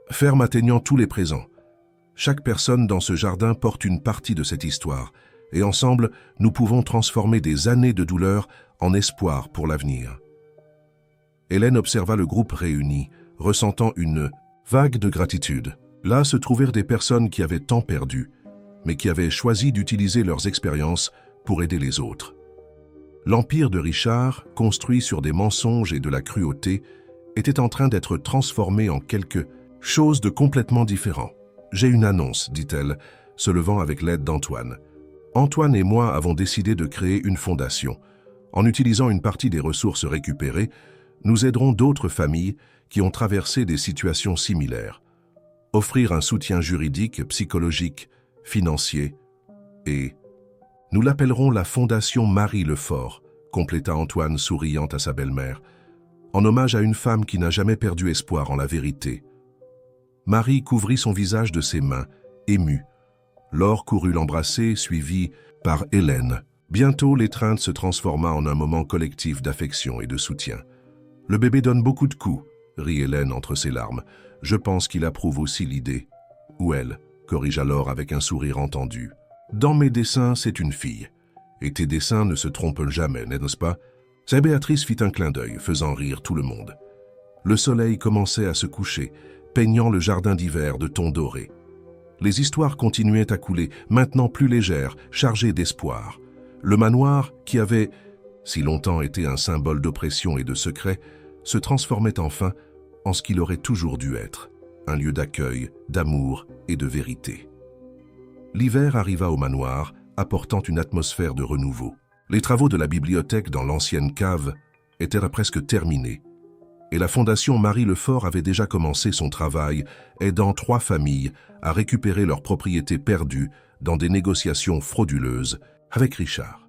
ferme atteignant tous les présents. « Chaque personne dans ce jardin porte une partie de cette histoire, et ensemble, nous pouvons transformer des années de douleur en espoir pour l'avenir. » Hélène observa le groupe réuni, ressentant une vague de gratitude. Là se trouvèrent des personnes qui avaient tant perdu, mais qui avaient choisi d'utiliser leurs expériences pour aider les autres. L'empire de Richard, construit sur des mensonges et de la cruauté, était en train d'être transformé en quelque chose de complètement différent. « J'ai une annonce, » dit-elle, se levant avec l'aide d'Antoine. « Antoine et moi avons décidé de créer une fondation. En utilisant une partie des ressources récupérées, nous aiderons d'autres familles qui ont traversé des situations similaires. Offrir un soutien juridique, psychologique, financier et... Nous l'appellerons la Fondation Marie Lefort, compléta Antoine souriant à sa belle-mère, en hommage à une femme qui n'a jamais perdu espoir en la vérité. Marie couvrit son visage de ses mains, émue. Laure courut l'embrasser, suivie par Hélène. Bientôt, l'étreinte se transforma en un moment collectif d'affection et de soutien. « Le bébé donne beaucoup de coups, » rit Hélène entre ses larmes. « Je pense qu'il approuve aussi l'idée. » « Ou elle, » corrigea Laure avec un sourire entendu. « Dans mes dessins, c'est une fille. Et tes dessins ne se trompent jamais, n'est-ce pas ?» Sa Béatrice fit un clin d'œil, faisant rire tout le monde. Le soleil commençait à se coucher, peignant le jardin d'hiver de tons dorés. Les histoires continuaient à couler, maintenant plus légères, chargées d'espoir. Le manoir, qui avait si longtemps été un symbole d'oppression et de secret, se transformait enfin en ce qu'il aurait toujours dû être, un lieu d'accueil, d'amour et de vérité. L'hiver arriva au manoir, apportant une atmosphère de renouveau. Les travaux de la bibliothèque dans l'ancienne cave étaient presque terminés, et la Fondation Marie Lefort avait déjà commencé son travail, aidant 3 familles à récupérer leurs propriétés perdues dans des négociations frauduleuses avec Richard.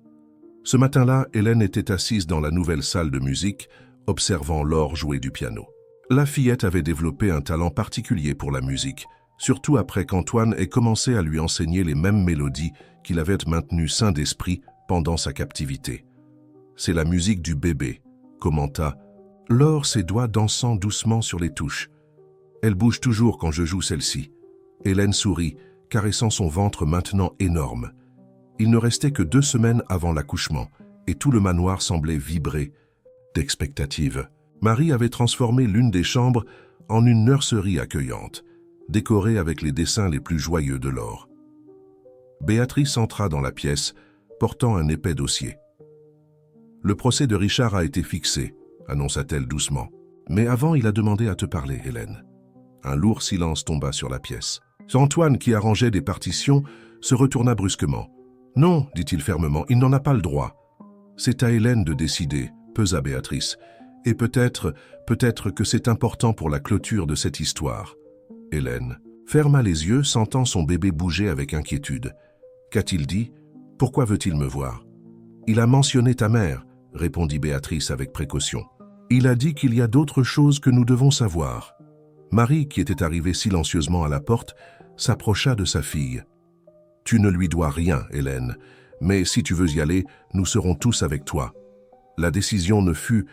Ce matin-là, Hélène était assise dans la nouvelle salle de musique, observant Laure jouer du piano. La fillette avait développé un talent particulier pour la musique, surtout après qu'Antoine ait commencé à lui enseigner les mêmes mélodies qu'il avait maintenues sain d'esprit pendant sa captivité. « C'est la musique du bébé », commenta Laure, ses doigts dansant doucement sur les touches. « Elle bouge toujours quand je joue celle-ci. » Hélène sourit, caressant son ventre maintenant énorme. Il ne restait que 2 semaines avant l'accouchement, et tout le manoir semblait vibrer d'expectative. Marie avait transformé l'une des chambres en une nurserie accueillante, décorée avec les dessins les plus joyeux de Laure. Béatrice entra dans la pièce, portant un épais dossier. « Le procès de Richard a été fixé, » annonça-t-elle doucement. « Mais avant, il a demandé à te parler, Hélène. » Un lourd silence tomba sur la pièce. Antoine, qui arrangeait des partitions, se retourna brusquement. « Non, dit-il fermement, il n'en a pas le droit. »« C'est à Hélène de décider, » pesa Béatrice. « Et peut-être que c'est important pour la clôture de cette histoire. » Hélène ferma les yeux, sentant son bébé bouger avec inquiétude. « Qu'a-t-il dit? Pourquoi veut-il me voir ?»« Il a mentionné ta mère, » répondit Béatrice avec précaution. « Il a dit qu'il y a d'autres choses que nous devons savoir. » Marie, qui était arrivée silencieusement à la porte, s'approcha de sa fille. « Tu ne lui dois rien, Hélène, mais si tu veux y aller, nous serons tous avec toi. » La décision ne fut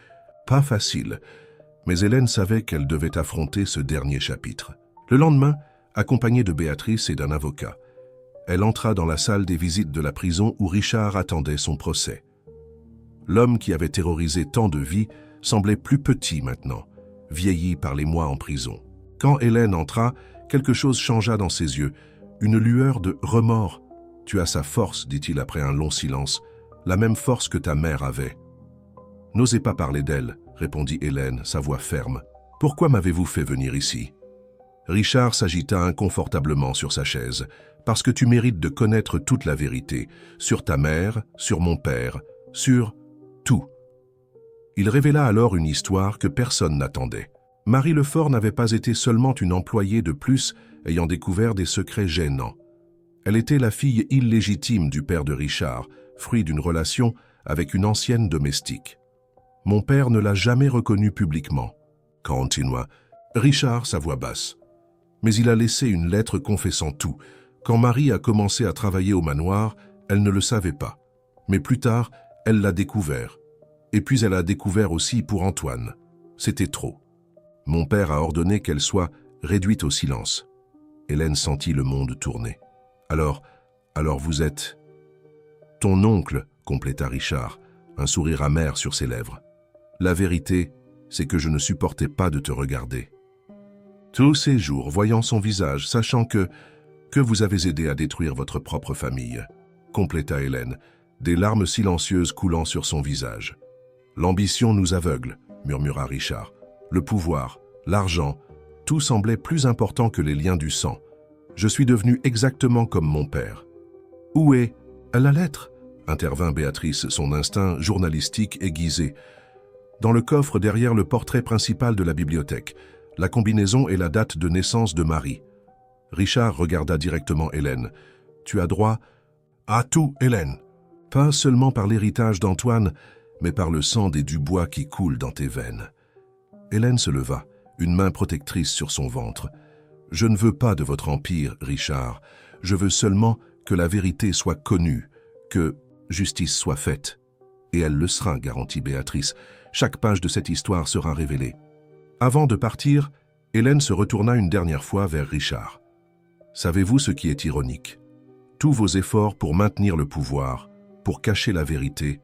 pas facile, mais Hélène savait qu'elle devait affronter ce dernier chapitre. Le lendemain, accompagnée de Béatrice et d'un avocat, elle entra dans la salle des visites de la prison où Richard attendait son procès. L'homme qui avait terrorisé tant de vies semblait plus petit maintenant, vieilli par les mois en prison. Quand Hélène entra, quelque chose changea dans ses yeux, une lueur de remords. « Tu as sa force, dit-il après un long silence, la même force que ta mère avait. »« N'osez pas parler d'elle, répondit Hélène, sa voix ferme. « Pourquoi m'avez-vous fait venir ici ?» Richard s'agita inconfortablement sur sa chaise. « Parce que tu mérites de connaître toute la vérité, sur ta mère, sur mon père, sur tout. » Il révéla alors une histoire que personne n'attendait. Marie Lefort n'avait pas été seulement une employée de plus ayant découvert des secrets gênants. Elle était la fille illégitime du père de Richard, fruit d'une relation avec une ancienne domestique. « Mon père ne l'a jamais reconnue publiquement, » continua Richard, sa voix basse. Mais il a laissé une lettre confessant tout. Quand Marie a commencé à travailler au manoir, elle ne le savait pas. Mais plus tard, elle l'a découvert. Et puis elle a découvert aussi pour Antoine. C'était trop. Mon père a ordonné qu'elle soit réduite au silence. Hélène sentit le monde tourner. Alors vous êtes... Ton oncle, compléta Richard, un sourire amer sur ses lèvres. La vérité, c'est que je ne supportais pas de te regarder. Tous ces jours, voyant son visage, sachant que vous avez aidé à détruire votre propre famille, compléta Hélène, des larmes silencieuses coulant sur son visage. L'ambition nous aveugle, murmura Richard. Le pouvoir, l'argent, tout semblait plus important que les liens du sang. Je suis devenu exactement comme mon père. Où est la lettre ? Intervint Béatrice, son instinct journalistique aiguisé. Dans le coffre derrière le portrait principal de la bibliothèque, la combinaison et la date de naissance de Marie. Richard regarda directement Hélène. Tu as droit à tout, Hélène. Pas seulement par l'héritage d'Antoine, mais par le sang des Dubois qui coule dans tes veines. Hélène se leva, une main protectrice sur son ventre. Je ne veux pas de votre empire, Richard. Je veux seulement que la vérité soit connue, que justice soit faite. Et elle le sera, garantit Béatrice. Chaque page de cette histoire sera révélée. Avant de partir, Hélène se retourna une dernière fois vers Richard. Savez-vous ce qui est ironique ? Tous vos efforts pour maintenir le pouvoir, pour cacher la vérité,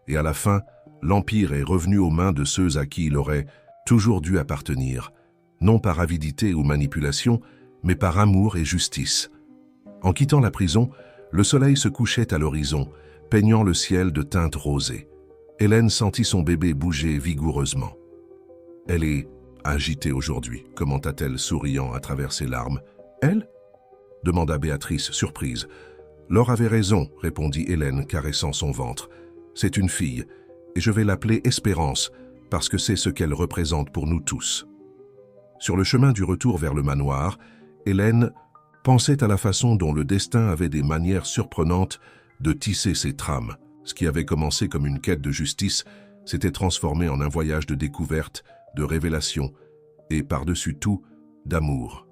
et à la fin, l'Empire est revenu aux mains de ceux à qui il aurait toujours dû appartenir, non par avidité ou manipulation, mais par amour et justice. En quittant la prison, le soleil se couchait à l'horizon, peignant le ciel de teintes rosées. Hélène sentit son bébé bouger vigoureusement. « Elle est agitée aujourd'hui », commenta-t-elle souriant à travers ses larmes. « Elle » demanda Béatrice, surprise. « Laure avait raison », répondit Hélène, caressant son ventre. « C'est une fille, et je vais l'appeler Espérance, parce que c'est ce qu'elle représente pour nous tous. » Sur le chemin du retour vers le manoir, Hélène pensait à la façon dont le destin avait des manières surprenantes de tisser ses trames. Ce qui avait commencé comme une quête de justice s'était transformé en un voyage de découverte, de révélation et, par-dessus tout, d'amour.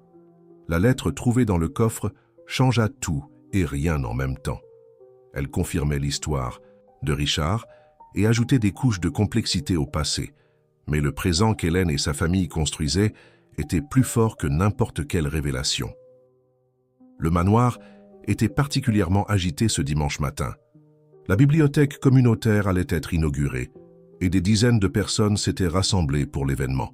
La lettre trouvée dans le coffre changea tout et rien en même temps. Elle confirmait l'histoire de Richard et ajoutait des couches de complexité au passé. Mais le présent qu'Hélène et sa famille construisaient était plus fort que n'importe quelle révélation. Le manoir était particulièrement agité ce dimanche matin. La bibliothèque communautaire allait être inaugurée et des dizaines de personnes s'étaient rassemblées pour l'événement.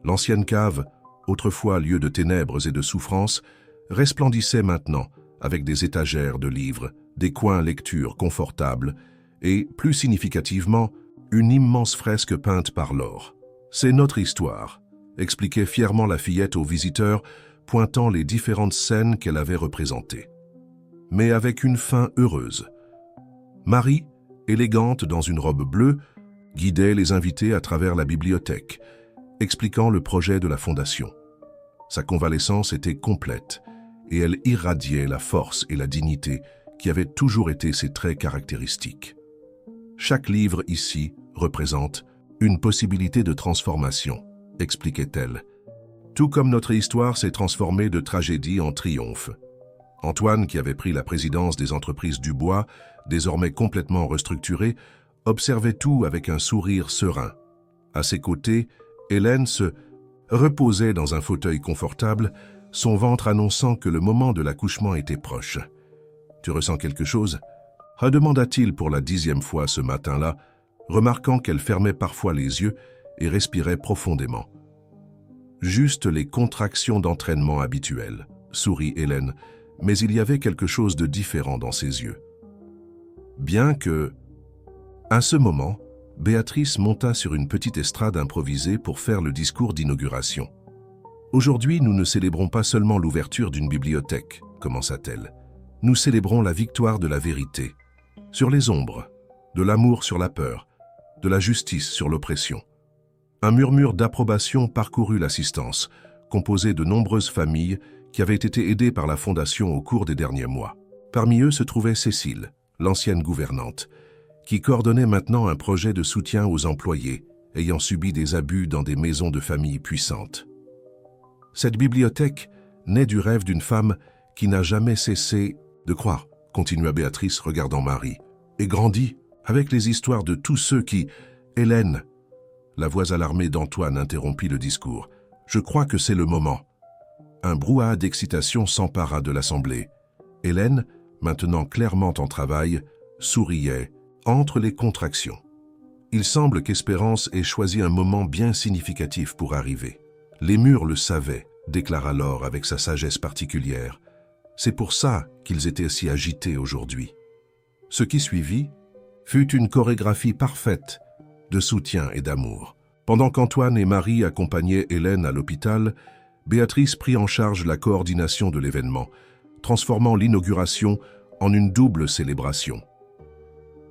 L'ancienne cave, autrefois lieu de ténèbres et de souffrances, resplendissait maintenant avec des étagères de livres, des coins lecture confortables et, plus significativement, une immense fresque peinte par Laure. « C'est notre histoire », expliquait fièrement la fillette aux visiteurs, pointant les différentes scènes qu'elle avait représentées. Mais avec une fin heureuse. Marie, élégante dans une robe bleue, guidait les invités à travers la bibliothèque, expliquant le projet de la fondation. Sa convalescence était complète et elle irradiait la force et la dignité qui avaient toujours été ses traits caractéristiques. Chaque livre ici représente une possibilité de transformation, expliquait-elle. Tout comme notre histoire s'est transformée de tragédie en triomphe. Antoine, qui avait pris la présidence des entreprises du bois, désormais complètement restructurées, observait tout avec un sourire serein. À ses côtés, Hélène se reposait dans un fauteuil confortable, son ventre annonçant que le moment de l'accouchement était proche. « Tu ressens quelque chose ?» redemanda-t-il pour la 10e fois ce matin-là, remarquant qu'elle fermait parfois les yeux et respirait profondément. « Juste les contractions d'entraînement habituelles, » sourit Hélène, mais il y avait quelque chose de différent dans ses yeux. Bien que... À ce moment, Béatrice monta sur une petite estrade improvisée pour faire le discours d'inauguration. « Aujourd'hui, nous ne célébrons pas seulement l'ouverture d'une bibliothèque, » commença-t-elle. « Nous célébrons la victoire de la vérité, sur les ombres, de l'amour sur la peur, de la justice sur l'oppression. » Un murmure d'approbation parcourut l'assistance, composée de nombreuses familles qui avaient été aidées par la Fondation au cours des derniers mois. Parmi eux se trouvait Cécile, l'ancienne gouvernante, qui coordonnait maintenant un projet de soutien aux employés ayant subi des abus dans des maisons de famille puissantes. Cette bibliothèque naît du rêve d'une femme qui n'a jamais cessé de croire, continua Béatrice regardant Marie, et grandit avec les histoires de tous ceux qui... Hélène, la voix alarmée d'Antoine interrompit le discours. Je crois que c'est le moment. Un brouhaha d'excitation s'empara de l'assemblée. Hélène, maintenant clairement en travail, souriait entre les contractions. Il semble qu'Espérance ait choisi un moment bien significatif pour arriver. Les murs le savaient, déclara Laure avec sa sagesse particulière. C'est pour ça qu'ils étaient si agités aujourd'hui. Ce qui suivit fut une chorégraphie parfaite de soutien et d'amour. Pendant qu'Antoine et Marie accompagnaient Hélène à l'hôpital, Béatrice prit en charge la coordination de l'événement, transformant l'inauguration en une double célébration.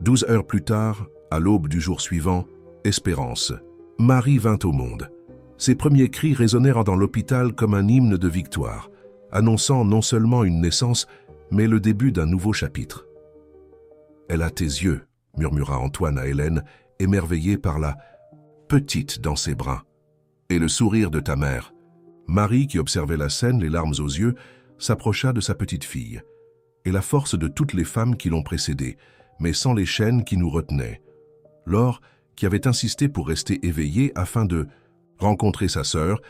12 heures plus tard, à l'aube du jour suivant, Espérance. Marie vint au monde. Ses premiers cris résonnèrent dans l'hôpital comme un hymne de victoire, annonçant non seulement une naissance, mais le début d'un nouveau chapitre. « Elle a tes yeux », murmura Antoine à Hélène, émerveillé par la petite dans ses bras, et le sourire de ta mère. Marie, qui observait la scène, les larmes aux yeux, s'approcha de sa petite fille, et la force de toutes les femmes qui l'ont précédée, mais sans les chaînes qui nous retenaient. Laure, qui avait insisté pour rester éveillée afin de rencontrer sa sœur,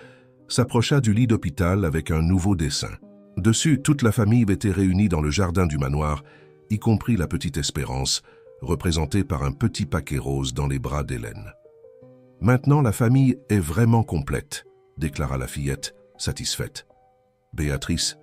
s'approcha du lit d'hôpital avec un nouveau dessin. Dessus, toute la famille était réunie dans le jardin du manoir, y compris la petite Espérance, représentée par un petit paquet rose dans les bras d'Hélène. « Maintenant, la famille est vraiment complète », déclara la fillette, satisfaite. Béatrice,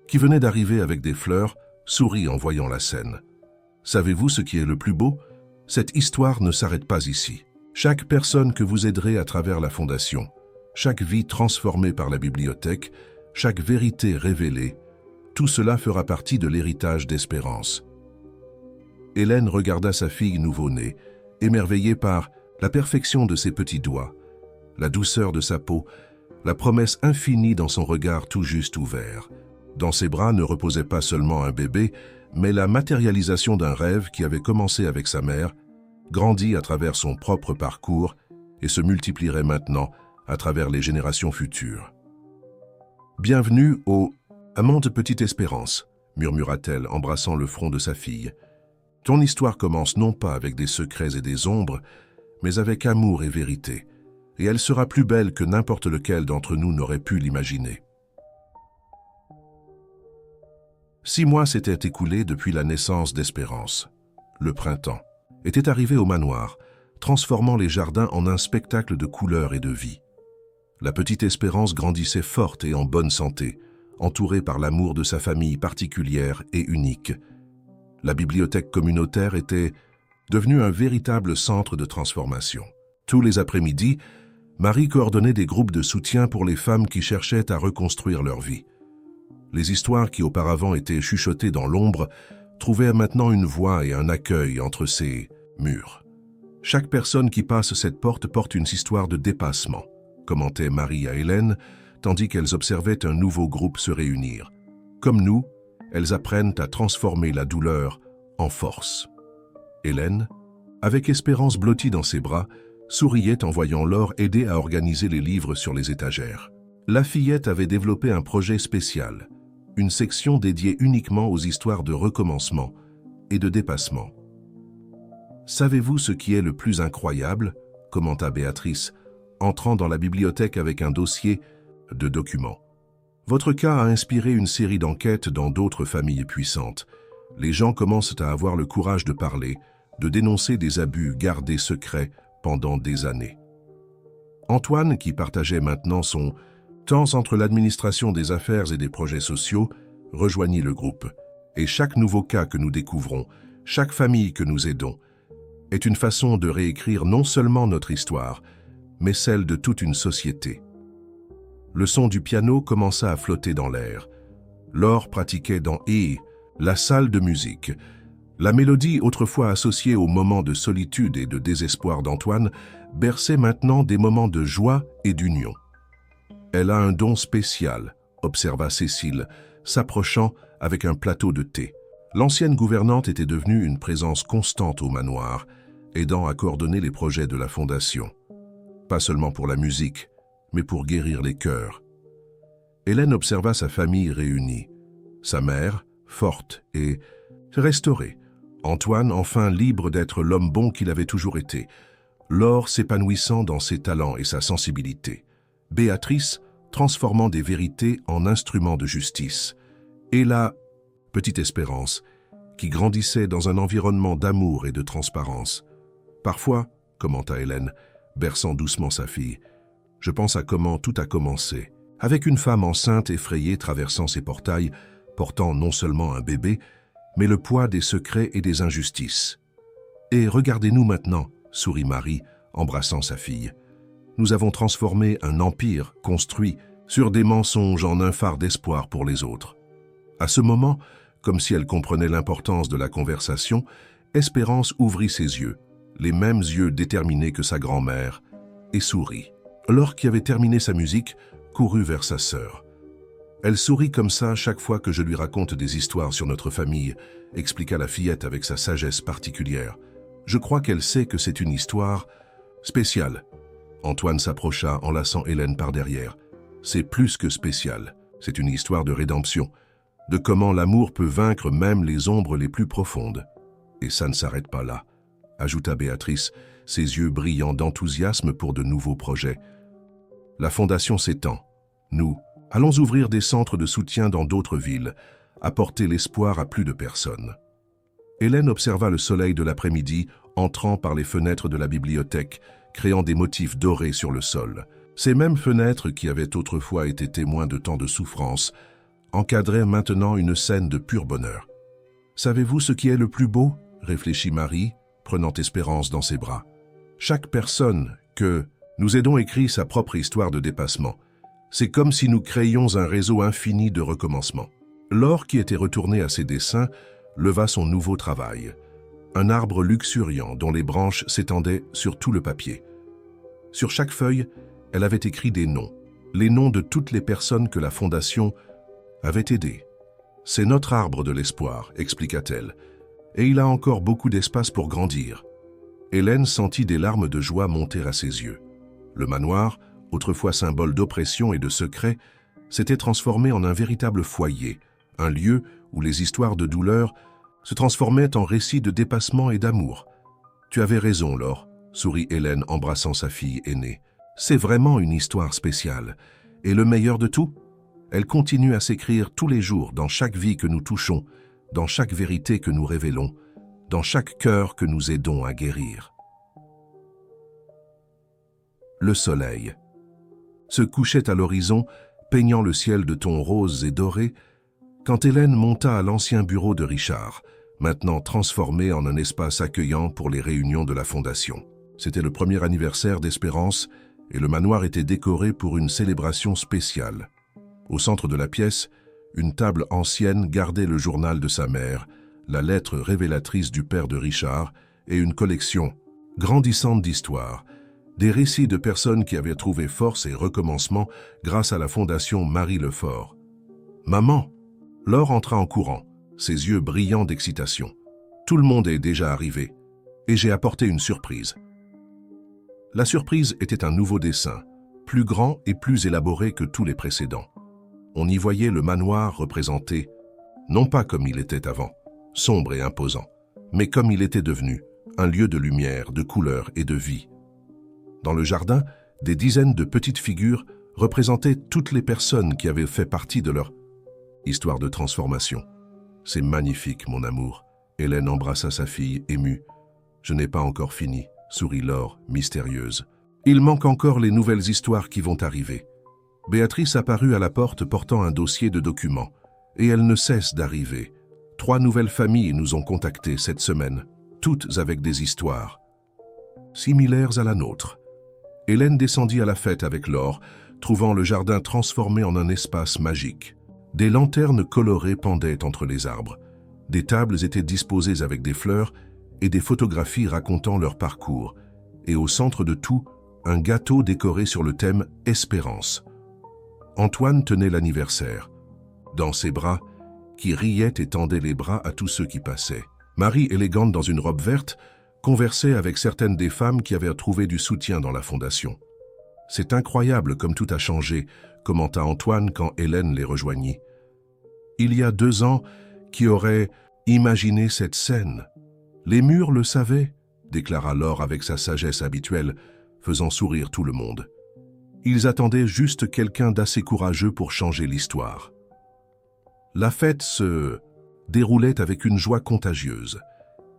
qui venait d'arriver avec des fleurs, sourit en voyant la scène. « Savez-vous ce qui est le plus beau? Cette histoire ne s'arrête pas ici. Chaque personne que vous aiderez à travers la Fondation, chaque vie transformée par la bibliothèque, chaque vérité révélée, tout cela fera partie de l'héritage d'Espérance. » Hélène regarda sa fille nouveau-née, émerveillée par la perfection de ses petits doigts, la douceur de sa peau, la promesse infinie dans son regard tout juste ouvert. Dans ses bras ne reposait pas seulement un bébé, mais la matérialisation d'un rêve qui avait commencé avec sa mère, grandi à travers son propre parcours et se multiplierait maintenant à travers les générations futures. « Bienvenue au amante petite Espérance », murmura-t-elle, embrassant le front de sa fille. « Ton histoire commence non pas avec des secrets et des ombres, mais avec amour et vérité, et elle sera plus belle que n'importe lequel d'entre nous n'aurait pu l'imaginer. » 6 mois s'étaient écoulés depuis la naissance d'Espérance. Le printemps était arrivé au manoir, transformant les jardins en un spectacle de couleurs et de vie. La petite Espérance grandissait forte et en bonne santé, entourée par l'amour de sa famille particulière et unique. La bibliothèque communautaire était devenue un véritable centre de transformation. Tous les après-midi, Marie coordonnait des groupes de soutien pour les femmes qui cherchaient à reconstruire leur vie. Les histoires qui auparavant étaient chuchotées dans l'ombre trouvaient maintenant une voix et un accueil entre ces murs. Chaque personne qui passe cette porte porte une histoire de dépassement, commentait Marie à Hélène, tandis qu'elles observaient un nouveau groupe se réunir. Comme nous, elles apprennent à transformer la douleur en force. Hélène, avec Espérance blottie dans ses bras, souriait en voyant Laure aider à organiser les livres sur les étagères. La Fillette avait développé un projet spécial, une section dédiée uniquement aux histoires de recommencement et de dépassement. « Savez-vous ce qui est le plus incroyable ?» commenta Béatrice, entrant dans la bibliothèque avec un dossier de documents. « Votre cas a inspiré une série d'enquêtes dans d'autres familles puissantes. Les gens commencent à avoir le courage de parler, de dénoncer des abus gardés secrets pendant des années. » Antoine, qui partageait maintenant son temps entre l'administration des affaires et des projets sociaux, rejoignit le groupe. Et chaque nouveau cas que nous découvrons, chaque famille que nous aidons, est une façon de réécrire non seulement notre histoire, mais celle de toute une société. Le son du piano commença à flotter dans l'air. Laure pratiquait dans E, la salle de musique. La mélodie, autrefois associée aux moments de solitude et de désespoir d'Antoine, berçait maintenant des moments de joie et d'union. « Elle a un don spécial », observa Cécile, s'approchant avec un plateau de thé. L'ancienne gouvernante était devenue une présence constante au manoir, aidant à coordonner les projets de la fondation. Pas seulement pour la musique, mais pour guérir les cœurs. Hélène observa sa famille réunie. Sa mère, forte et restaurée. Antoine, enfin libre d'être l'homme bon qu'il avait toujours été. Laure s'épanouissant dans ses talents et sa sensibilité. Béatrice transformant des vérités en instruments de justice. Et la petite Espérance, qui grandissait dans un environnement d'amour et de transparence. Parfois, commenta Hélène, berçant doucement sa fille, je pense à comment tout a commencé, avec une femme enceinte effrayée traversant ses portails, portant non seulement un bébé, mais le poids des secrets et des injustices. Et regardez-nous maintenant, sourit Marie, embrassant sa fille. Nous avons transformé un empire construit sur des mensonges en un phare d'espoir pour les autres. À ce moment, comme si elle comprenait l'importance de la conversation, Espérance ouvrit ses yeux, les mêmes yeux déterminés que sa grand-mère, et sourit. Laure, qui avait terminé sa musique, courut vers sa sœur. Elle sourit comme ça chaque fois que je lui raconte des histoires sur notre famille, expliqua la fillette avec sa sagesse particulière. Je crois qu'elle sait que c'est une histoire spéciale. Antoine s'approcha en lassant Hélène par derrière. C'est plus que spécial, c'est une histoire de rédemption, de comment l'amour peut vaincre même les ombres les plus profondes. Et ça ne s'arrête pas là, ajouta Béatrice, ses yeux brillants d'enthousiasme pour de nouveaux projets. La fondation s'étend. Nous allons ouvrir des centres de soutien dans d'autres villes, apporter l'espoir à plus de personnes. Hélène observa le soleil de l'après-midi entrant par les fenêtres de la bibliothèque, créant des motifs dorés sur le sol. Ces mêmes fenêtres qui avaient autrefois été témoins de tant de souffrance, encadraient maintenant une scène de pur bonheur. « Savez-vous ce qui est le plus beau ?» réfléchit Marie, prenant Espérance dans ses bras. « Chaque personne que nous aidons écrit sa propre histoire de dépassement. C'est comme si nous créions un réseau infini de recommencement. » Laure, qui était retournée à ses dessins, leva son nouveau travail. Un arbre luxuriant dont les branches s'étendaient sur tout le papier. Sur chaque feuille, elle avait écrit des noms, les noms de toutes les personnes que la Fondation avait aidées. « C'est notre arbre de l'espoir », expliqua-t-elle, « et il a encore beaucoup d'espace pour grandir. » Hélène sentit des larmes de joie monter à ses yeux. Le manoir, autrefois symbole d'oppression et de secret, s'était transformé en un véritable foyer, un lieu où les histoires de douleur se transformaient en récits de dépassement et d'amour. « Tu avais raison, Laure », sourit Hélène embrassant sa fille aînée. « C'est vraiment une histoire spéciale. Et le meilleur de tout, elle continue à s'écrire tous les jours dans chaque vie que nous touchons, dans chaque vérité que nous révélons, dans chaque cœur que nous aidons à guérir. » Le soleil se couchait à l'horizon, peignant le ciel de tons roses et dorés, quand Hélène monta à l'ancien bureau de Richard, maintenant transformé en un espace accueillant pour les réunions de la Fondation. C'était le premier anniversaire d'Espérance et le manoir était décoré pour une célébration spéciale. Au centre de la pièce, une table ancienne gardait le journal de sa mère, la lettre révélatrice du père de Richard et une collection grandissante d'histoires, des récits de personnes qui avaient trouvé force et recommencement grâce à la Fondation Marie Lefort. « Maman !» Laure entra en courant, ses yeux brillants d'excitation. « Tout le monde est déjà arrivé, et j'ai apporté une surprise. » La surprise était un nouveau dessin, plus grand et plus élaboré que tous les précédents. On y voyait le manoir représenté, non pas comme il était avant, sombre et imposant, mais comme il était devenu, un lieu de lumière, de couleur et de vie. Dans le jardin, des dizaines de petites figures représentaient toutes les personnes qui avaient fait partie de leur histoire de transformation. « C'est magnifique, mon amour. » Hélène embrassa sa fille, émue. « Je n'ai pas encore fini, » sourit Laure, mystérieuse. « Il manque encore les nouvelles histoires qui vont arriver. » Béatrice apparut à la porte portant un dossier de documents, et elle ne cesse d'arriver. 3 nouvelles familles nous ont contactés cette semaine, toutes avec des histoires similaires à la nôtre. Hélène descendit à la fête avec Laure, trouvant le jardin transformé en un espace magique. Des lanternes colorées pendaient entre les arbres. Des tables étaient disposées avec des fleurs et des photographies racontant leur parcours. Et au centre de tout, un gâteau décoré sur le thème « Espérance ». Antoine tenait l'anniversaire. Dans ses bras, qui riait et tendait les bras à tous ceux qui passaient. Marie, élégante dans une robe verte, conversait avec certaines des femmes qui avaient trouvé du soutien dans la fondation. « C'est incroyable comme tout a changé », commenta Antoine quand Hélène les rejoignit. « Il y a 2 ans, qui aurait imaginé cette scène? Les murs le savaient », déclara Laure avec sa sagesse habituelle, faisant sourire tout le monde. Ils attendaient juste quelqu'un d'assez courageux pour changer l'histoire. La fête se déroulait avec une joie contagieuse.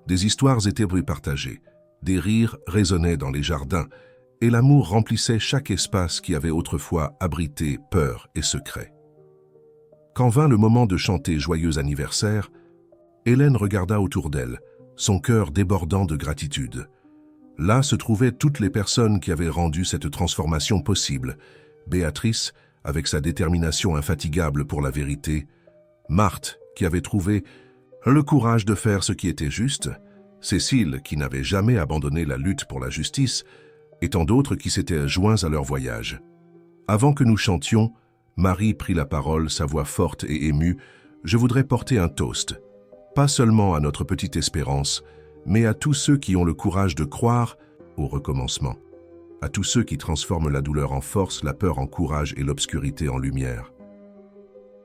Des histoires étaient partagées, des rires résonnaient dans les jardins, et l'amour remplissait chaque espace qui avait autrefois abrité peur et secret. Quand vint le moment de chanter Joyeux anniversaire, Hélène regarda autour d'elle, son cœur débordant de gratitude. Là se trouvaient toutes les personnes qui avaient rendu cette transformation possible. Béatrice, avec sa détermination infatigable pour la vérité, Marthe, qui avait trouvé le courage de faire ce qui était juste, Cécile, qui n'avait jamais abandonné la lutte pour la justice, et tant d'autres qui s'étaient joints à leur voyage. Avant que nous chantions, Marie prit la parole, sa voix forte et émue. « Je voudrais porter un toast, pas seulement à notre petite espérance, mais à tous ceux qui ont le courage de croire au recommencement, à tous ceux qui transforment la douleur en force, la peur en courage et l'obscurité en lumière. »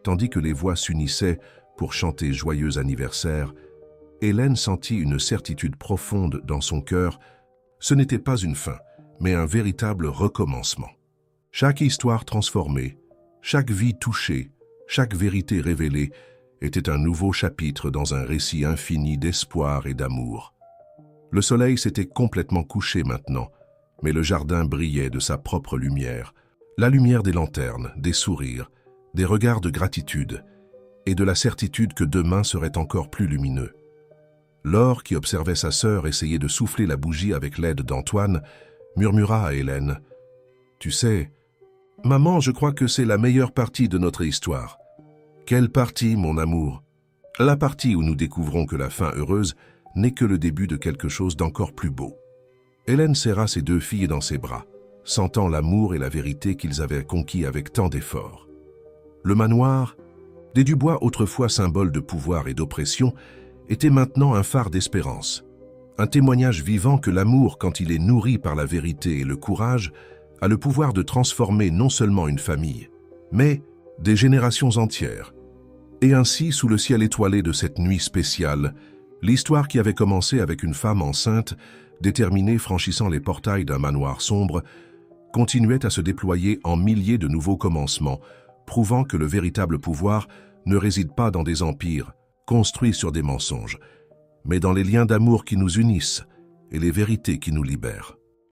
Tandis que les voix s'unissaient pour chanter Joyeux anniversaire, Hélène sentit une certitude profonde dans son cœur. Ce n'était pas une fin, mais un véritable recommencement. Chaque histoire transformée, chaque vie touchée, chaque vérité révélée était un nouveau chapitre dans un récit infini d'espoir et d'amour. Le soleil s'était complètement couché maintenant, mais le jardin brillait de sa propre lumière, la lumière des lanternes, des sourires, des regards de gratitude et de la certitude que demain serait encore plus lumineux. Laure, qui observait sa sœur essayer de souffler la bougie avec l'aide d'Antoine, murmura à Hélène « Tu sais, maman, je crois que c'est la meilleure partie de notre histoire. » « Quelle partie, mon amour? » « La partie où nous découvrons que la fin heureuse n'est que le début de quelque chose d'encore plus beau. » Hélène serra ses 2 filles dans ses bras, sentant l'amour et la vérité qu'ils avaient conquis avec tant d'efforts. Le manoir, des Dubois autrefois symbole de pouvoir et d'oppression, était maintenant un phare d'espérance, un témoignage vivant que l'amour, quand il est nourri par la vérité et le courage, a le pouvoir de transformer non seulement une famille, mais des générations entières. Et ainsi, sous le ciel étoilé de cette nuit spéciale, l'histoire qui avait commencé avec une femme enceinte, déterminée franchissant les portails d'un manoir sombre, continuait à se déployer en milliers de nouveaux commencements, prouvant que le véritable pouvoir ne réside pas dans des empires construits sur des mensonges, mais dans les liens d'amour qui nous unissent et les vérités qui nous libèrent.